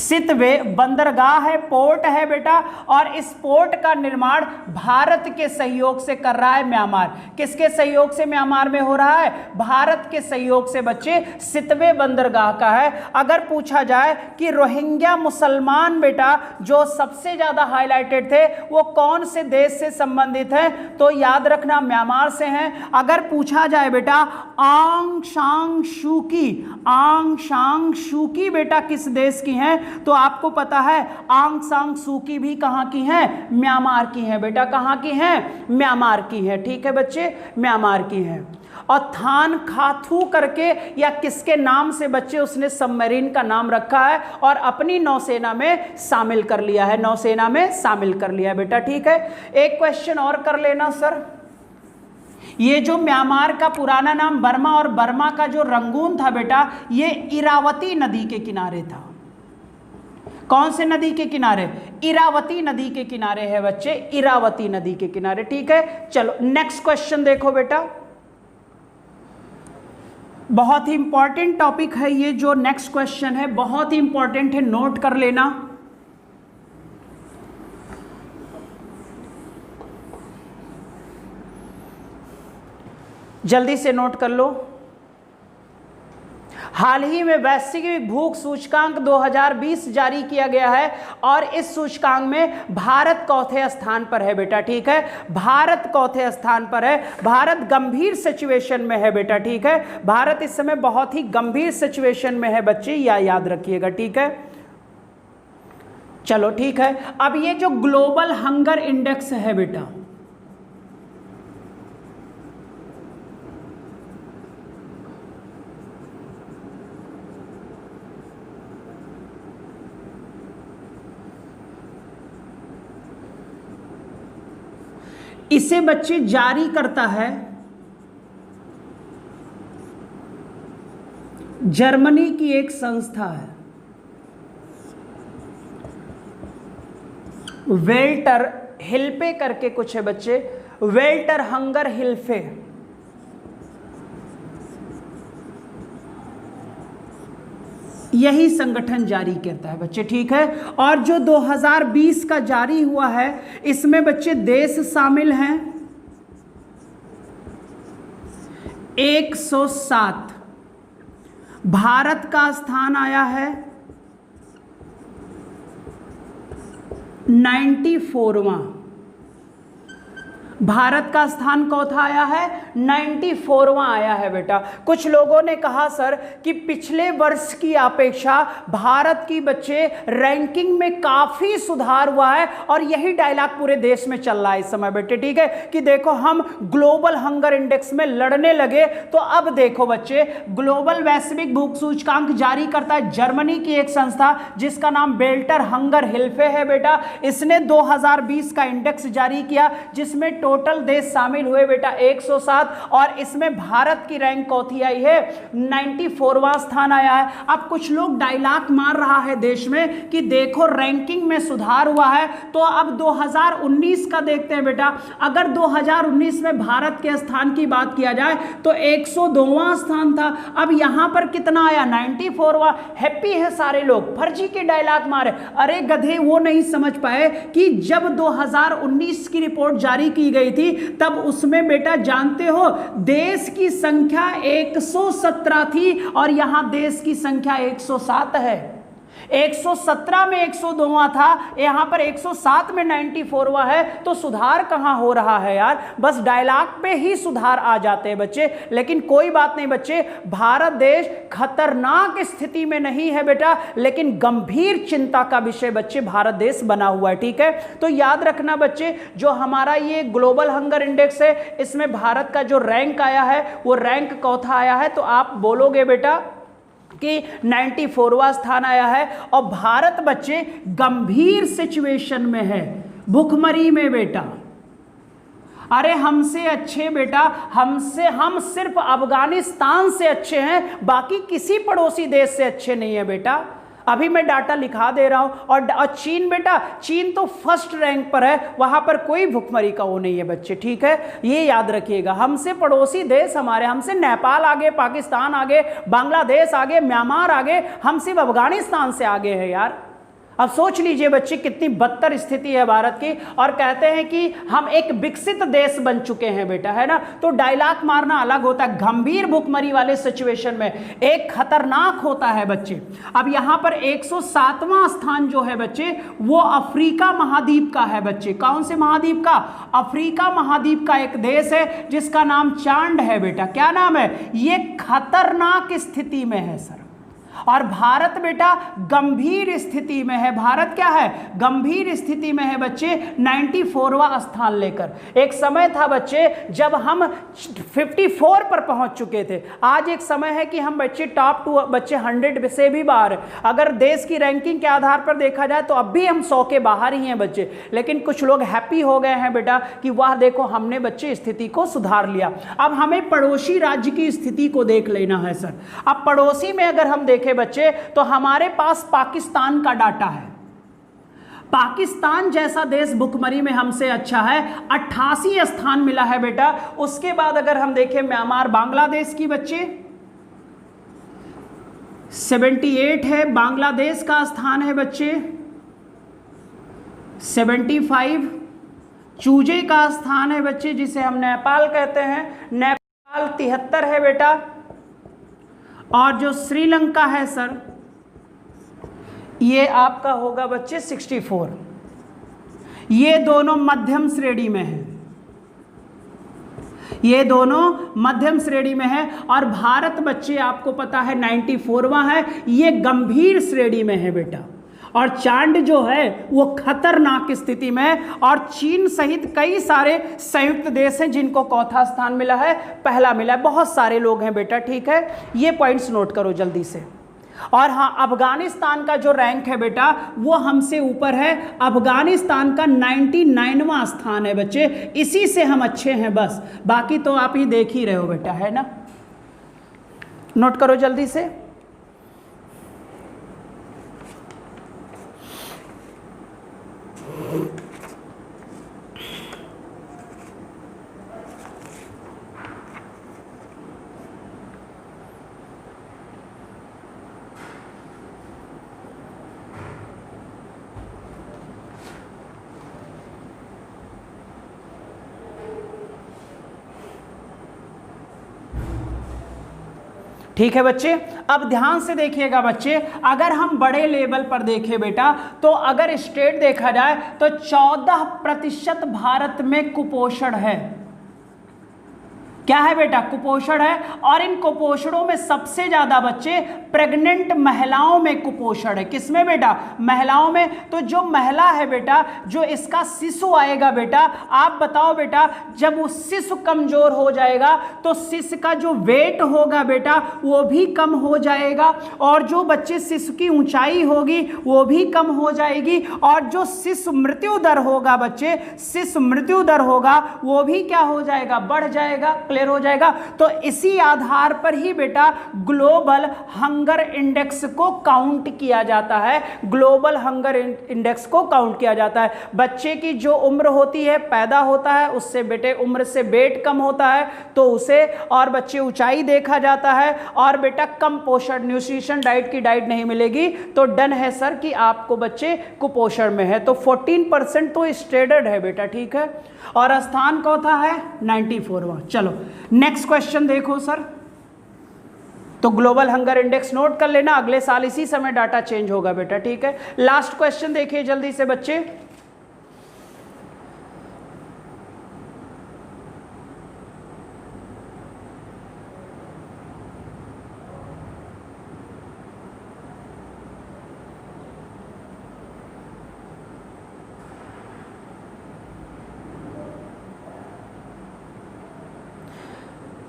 सितवे बंदरगाह है, पोर्ट है बेटा, और इस पोर्ट का निर्माण भारत के सहयोग से कर रहा है म्यांमार। किसके सहयोग से म्यांमार में हो रहा है? भारत के सहयोग से बच्चे सितवे बंदरगाह का है। अगर पूछा जाए कि रोहिंग्या मुसलमान बेटा जो सबसे ज्यादा हाईलाइटेड थे वो कौन से देश से संबंधित है, तो याद रखना म्यांमार से हैं। अगर पूछा जाए बेटा आंग सांग सू की बेटा किस देश की हैं, तो आपको पता है आंग सांग सू की भी कहां की हैं? म्यांमार की हैं बेटा। कहां की हैं? म्यांमार की हैं। ठीक है बच्चे, म्यांमार की हैं। और थान खाथू करके या किसके नाम से बच्चे उसने सबमरीन का नाम रखा है और अपनी नौसेना में शामिल कर लिया है, नौसेना में शामिल कर लिया है बेटा। ठीक है, एक क्वेश्चन और कर लेना सर। ये जो म्यांमार का पुराना नाम बर्मा और बर्मा का जो रंगून था बेटा, ये इरावती नदी के किनारे था। कौन से नदी के किनारे? इरावती नदी के किनारे है बच्चे, इरावती नदी के किनारे। ठीक है, चलो नेक्स्ट क्वेश्चन देखो बेटा। बहुत ही इंपॉर्टेंट टॉपिक है ये जो नेक्स्ट क्वेश्चन है, बहुत ही इंपॉर्टेंट है, नोट कर लेना। जल्दी से नोट कर लो। हाल ही में वैश्विक भूख सूचकांक 2020 जारी किया गया है और इस सूचकांक में भारत चौथे स्थान पर है बेटा। ठीक है, भारत चौथे स्थान पर है। भारत गंभीर सिचुएशन में है बेटा। ठीक है, भारत इस समय बहुत ही गंभीर सिचुएशन में है बच्चे, या याद रखिएगा। ठीक है, चलो ठीक है। अब ये जो ग्लोबल हंगर इंडेक्स है बेटा, इसे बच्चे जारी करता है जर्मनी की एक संस्था है, वेल्टर हिल्फे करके कुछ है बच्चे, वेल्टर हंगर हिल्फे। यही संगठन जारी करता है बच्चे। ठीक है, और जो 2020 का जारी हुआ है इसमें बच्चे देश शामिल हैं 107। भारत का स्थान आया है 94वां। भारत का स्थान चौथा आया है, 94वां आया है बेटा। कुछ लोगों ने कहा सर कि पिछले वर्ष की अपेक्षा भारत की बच्चे रैंकिंग में काफी सुधार हुआ है, और यही डायलॉग पूरे देश में चल रहा है इस समय बेटे। ठीक है, कि देखो हम ग्लोबल हंगर इंडेक्स में लड़ने लगे। तो अब देखो बच्चे, ग्लोबल वैश्विक भूख सूचकांक जारी करता है जर्मनी की एक संस्था जिसका नाम वेल्टर हंगर हिल्फे है बेटा। इसने 2020 का इंडेक्स जारी किया जिसमें टोटल देश शामिल हुए बेटा 107, और इसमें भारत की रैंक चौथी आई है, 94वां स्थान आया है। अब कुछ लोग डायलॉग मार रहा है देश में कि देखो रैंकिंग में सुधार हुआ है। तो अब 2019 का देखते हैं बेटा। अगर 2019 में भारत के स्थान की बात किया जाए तो 102वां स्थान था, अब यहां पर कितना आया? 94वां। हैप्पी है सारे लोग, फर्जी के डायलॉग मारे। अरे गधे, वो नहीं समझ पाए कि जब 2019 की रिपोर्ट जारी की गई थी तब उसमें बेटा जानते हो देश की संख्या 117 थी और यहां देश की संख्या 107 है। 117 में 102वां था, यहां पर 107 में 94वां है। तो सुधार कहां हो रहा है यार? बस डायलॉग पे ही सुधार आ जाते हैं बच्चे। लेकिन कोई बात नहीं बच्चे, भारत देश खतरनाक स्थिति में नहीं है बेटा, लेकिन गंभीर चिंता का विषय बच्चे भारत देश बना हुआ है। ठीक है, तो याद रखना बच्चे, जो हमारा ये ग्लोबल हंगर इंडेक्स है इसमें भारत का जो रैंक आया है वो रैंक चौथा आया है। तो आप बोलोगे बेटा कि 94वां स्थान आया है, और भारत बच्चे गंभीर सिचुएशन में है, भुखमरी में बेटा। अरे हमसे अच्छे बेटा, हम सिर्फ अफगानिस्तान से अच्छे हैं, बाकी किसी पड़ोसी देश से अच्छे नहीं है बेटा। अभी मैं डाटा लिखा दे रहा हूं। और चीन बेटा, चीन तो फर्स्ट रैंक पर है, वहां पर कोई भुखमरी का वो नहीं है बच्चे। ठीक है, ये याद रखिएगा। हमसे पड़ोसी देश हमारे, हमसे नेपाल आगे, पाकिस्तान आगे, बांग्लादेश आगे, म्यांमार आगे, हम सिर्फ अफगानिस्तान से आगे है यार। अब सोच लीजिए बच्चे कितनी बदतर स्थिति है भारत की, और कहते हैं कि हम एक विकसित देश बन चुके हैं बेटा, है ना। तो डायलॉग मारना अलग होता है, गंभीर भुखमरी वाले सिचुएशन में एक खतरनाक होता है बच्चे। अब यहां पर 107वां स्थान जो है बच्चे वो अफ्रीका महाद्वीप का है बच्चे। कौन से महाद्वीप का? अफ्रीका महाद्वीप का एक देश है जिसका नाम चांड है बेटा। क्या नाम है? ये खतरनाक स्थिति में है सर। और भारत बेटा गंभीर स्थिति में है। भारत क्या है? गंभीर स्थिति में है बच्चे, 94वां स्थान लेकर। एक समय था बच्चे जब हम 54 पर पहुंच चुके थे। आज एक समय है कि हम बच्चे टॉप 2 बच्चे 100 से भी बाहर है। अगर देश की रैंकिंग के आधार पर देखा जाए तो अब भी हम 100 के बाहर ही हैं बच्चे। लेकिन कुछ लोग हैप्पी हो गए हैं बेटा कि वाह देखो हमने बच्चे स्थिति को सुधार लिया। अब हमें पड़ोसी राज्य की स्थिति को देख लेना है सर। अब पड़ोसी में अगर हम देखें बच्चे तो हमारे पास पाकिस्तान का डाटा है। पाकिस्तान जैसा देश भुखमरी में हमसे अच्छा है, 88 स्थान मिला है बेटा। उसके बाद अगर हम देखें म्यांमार बांग्लादेश की बच्चे 78 है, बांग्लादेश का स्थान है बच्चे 75। चूजे का स्थान है बच्चे जिसे हम नेपाल कहते हैं, नेपाल 73 है बेटा। और जो श्रीलंका है सर ये आपका होगा बच्चे 64। ये दोनों मध्यम श्रेणी में है, ये दोनों मध्यम श्रेणी में है। और भारत बच्चे आपको पता है 94वां है, ये गंभीर श्रेणी में है बेटा। और चांड जो है वो खतरनाक स्थिति में है। और चीन सहित कई सारे संयुक्त देश हैं जिनको चौथा स्थान मिला है, पहला मिला है। बहुत सारे लोग हैं बेटा, ठीक है। ये पॉइंट्स नोट करो जल्दी से। और हाँ, अफगानिस्तान का जो रैंक है बेटा वो हमसे ऊपर है। अफगानिस्तान का 99वां स्थान है बच्चे। इसी से हम अच्छे हैं बस, बाकी तो आप ही देख ही रहे हो बेटा, है ना। नोट करो जल्दी से। ठीक है बच्चे, अब ध्यान से देखिएगा बच्चे। अगर हम बड़े लेवल पर देखें बेटा तो अगर स्टेट देखा जाए तो 14% भारत में कुपोषण है। क्या है बेटा? कुपोषण है। और इन कुपोषणों में सबसे ज्यादा बच्चे प्रेग्नेंट महिलाओं में कुपोषण है। किसमें बेटा? महिलाओं में। तो जो महिला है बेटा, जो इसका शिशु आएगा बेटा, आप बताओ बेटा, जब वो शिशु कमजोर हो जाएगा तो शिशु का जो वेट होगा बेटा वो भी कम हो जाएगा। और जो बच्चे शिशु की ऊंचाई होगी वो भी कम हो जाएगी। और जो शिशु मृत्यु दर होगा बच्चे, शिशु मृत्यु दर होगा वो भी क्या हो जाएगा? बढ़ जाएगा। क्लियर हो जाएगा। तो इसी आधार पर ही बेटा ग्लोबल हंगर इंडेक्स को काउंट किया जाता है। ग्लोबल हंगर इंडेक्स को काउंट किया जाता है। बच्चे की जो उम्र होती है, पैदा होता है, उससे बेटे उम्र से वेट कम होता है तो उसे, और बच्चे ऊंचाई देखा जाता है। और बेटा कम पोषण न्यूट्रिशन डाइट की डाइट नहीं मिलेगी तो डन है सर कि आपको बच्चे कुपोषण में है। तो 14% तो स्टैंडर्ड है बेटा, ठीक है। और स्थान कौन है? 94वां। चलो नेक्स्ट क्वेश्चन देखो सर। तो ग्लोबल हंगर इंडेक्स नोट कर लेना, अगले साल इसी समय डाटा चेंज होगा बेटा, ठीक है। लास्ट क्वेश्चन देखिए जल्दी से बच्चे।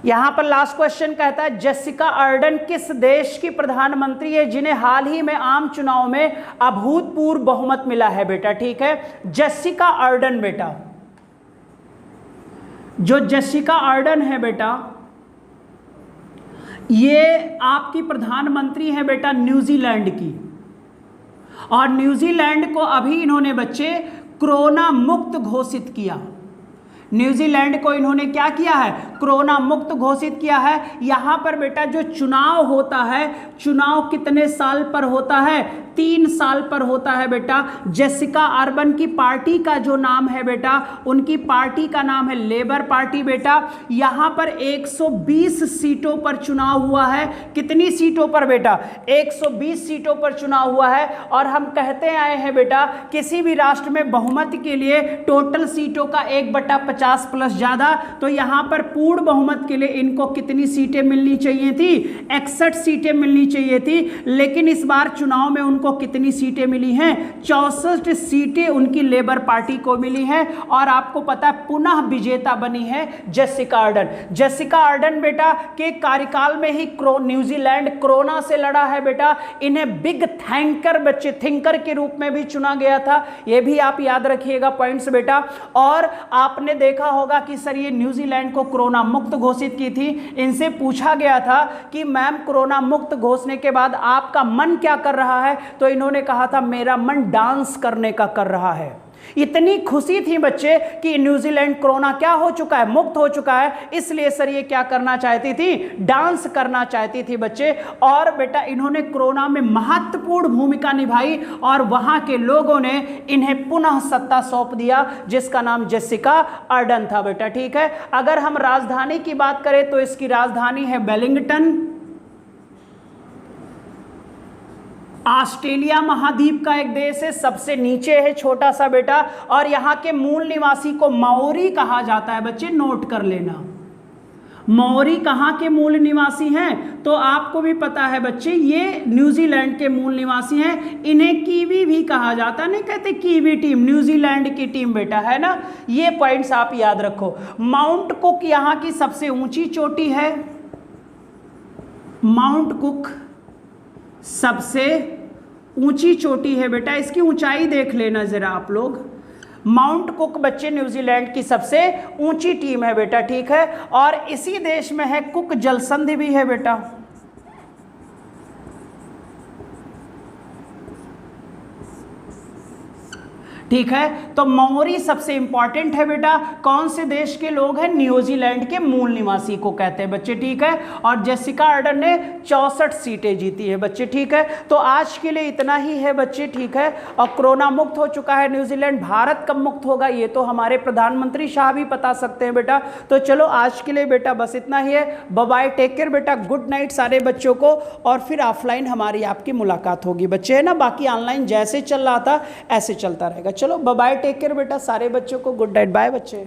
यहां पर लास्ट क्वेश्चन कहता है जेसिका अर्डन किस देश की प्रधानमंत्री है जिन्हें हाल ही में आम चुनाव में अभूतपूर्व बहुमत मिला है बेटा, ठीक है। जेसिका अर्डन बेटा, जो जेसिका अर्डन है बेटा ये आपकी प्रधानमंत्री है बेटा न्यूजीलैंड की। और न्यूजीलैंड को अभी इन्होंने बच्चे कोरोना मुक्त घोषित किया। न्यूजीलैंड को इन्होंने क्या किया है, कोरोना मुक्त घोषित किया है। यहां पर बेटा जो चुनाव होता है, चुनाव कितने साल पर होता है, 3 साल पर होता है बेटा। जेसिका अर्बन की पार्टी का जो नाम है बेटा, उनकी पार्टी का नाम है लेबर पार्टी बेटा। यहां पर 120 सीटों पर चुनाव हुआ है। कितनी सीटों पर बेटा, 120 सीटों पर चुनाव हुआ है। और हम कहते आए हैं बेटा, किसी भी राष्ट्र में बहुमत के लिए टोटल सीटों का 1/50 प्लस ज्यादा, तो यहां पर पूर्ण बहुमत के लिए इनको कितनी सीटें मिलनी चाहिए थी, 61 सीटें मिलनी चाहिए थी। लेकिन इस बार चुनाव में उनको कितनी सीटें मिली हैं, 64 सीटें उनकी लेबर पार्टी को मिली हैं। और आपको पता है पुनः विजेता बनी है जेसिका अर्डन। जेसिका अर्डन बेटा के कार्यकाल में ही न्यूजीलैंड कोरोना से लड़ा है बेटा। इन्हें बिग थिंकर के रूप में भी चुना गया था। यह भी आप याद रखिएगा पॉइंट्स बेटा। और आपने देखा होगा कि सर ये न्यूजीलैंड को कोरोना मुक्त घोषित की थी। इनसे पूछा गया था कि मैम कोरोना मुक्त घोषणा के बाद आपका मन क्या कर रहा है, तो इन्होंने कहा था मेरा मन डांस करने का कर रहा है। इतनी खुशी थी बच्चे कि न्यूजीलैंड कोरोना क्या हो चुका है, मुक्त हो चुका है। इसलिए सर ये क्या करना चाहती थी, डांस करना चाहती थी बच्चे। और बेटा इन्होंने कोरोना में महत्वपूर्ण भूमिका निभाई और वहां के लोगों ने इन्हें पुनः सत्ता सौंप दिया, जिसका नाम जेसिका अर्डन था बेटा। ठीक है, अगर हम राजधानी की बात करें तो इसकी राजधानी है वेलिंगटन। ऑस्ट्रेलिया महाद्वीप का एक देश है, सबसे नीचे है छोटा सा बेटा। और यहाँ के मूल निवासी को माओरी कहा जाता है बच्चे, नोट कर लेना। माओरी कहाँ के मूल निवासी हैं, तो आपको भी पता है बच्चे ये न्यूजीलैंड के मूल निवासी हैं। इन्हें कीवी भी कहा जाता है, नहीं कहते कीवी टीम, न्यूजीलैंड की टीम बेटा, है ना। ये पॉइंट्स आप याद रखो। माउंट कुक यहाँ की सबसे ऊंची चोटी है। माउंट कुक सबसे ऊंची चोटी है बेटा। इसकी ऊंचाई देख लेना जरा आप लोग। माउंट कुक बच्चे न्यूजीलैंड की सबसे ऊंची टीम है बेटा। ठीक है, और इसी देश में है कुक जलसंधि भी है बेटा। ठीक है, तो माओरी सबसे इंपॉर्टेंट है बेटा। कौन से देश के लोग हैं, न्यूजीलैंड के मूल निवासी को कहते हैं बच्चे। ठीक है, और जेसिका अर्डन ने 64 सीटें जीती है बच्चे। ठीक है, तो आज के लिए इतना ही है बच्चे। ठीक है, और कोरोना मुक्त हो चुका है न्यूजीलैंड। भारत कब मुक्त होगा ये तो हमारे प्रधानमंत्री शाह भी बता सकते हैं बेटा। तो चलो आज के लिए बेटा बस इतना ही है। बाय बाय, टेक केयर बेटा, गुड नाइट सारे बच्चों को। और फिर ऑफलाइन हमारी आपकी मुलाकात होगी बच्चे, है ना। बाकी ऑनलाइन जैसे चल रहा था ऐसे चलता रहेगा। चलो बाय बाय, टेक केयर बेटा सारे बच्चों को, गुड नाइट, बाय बच्चे।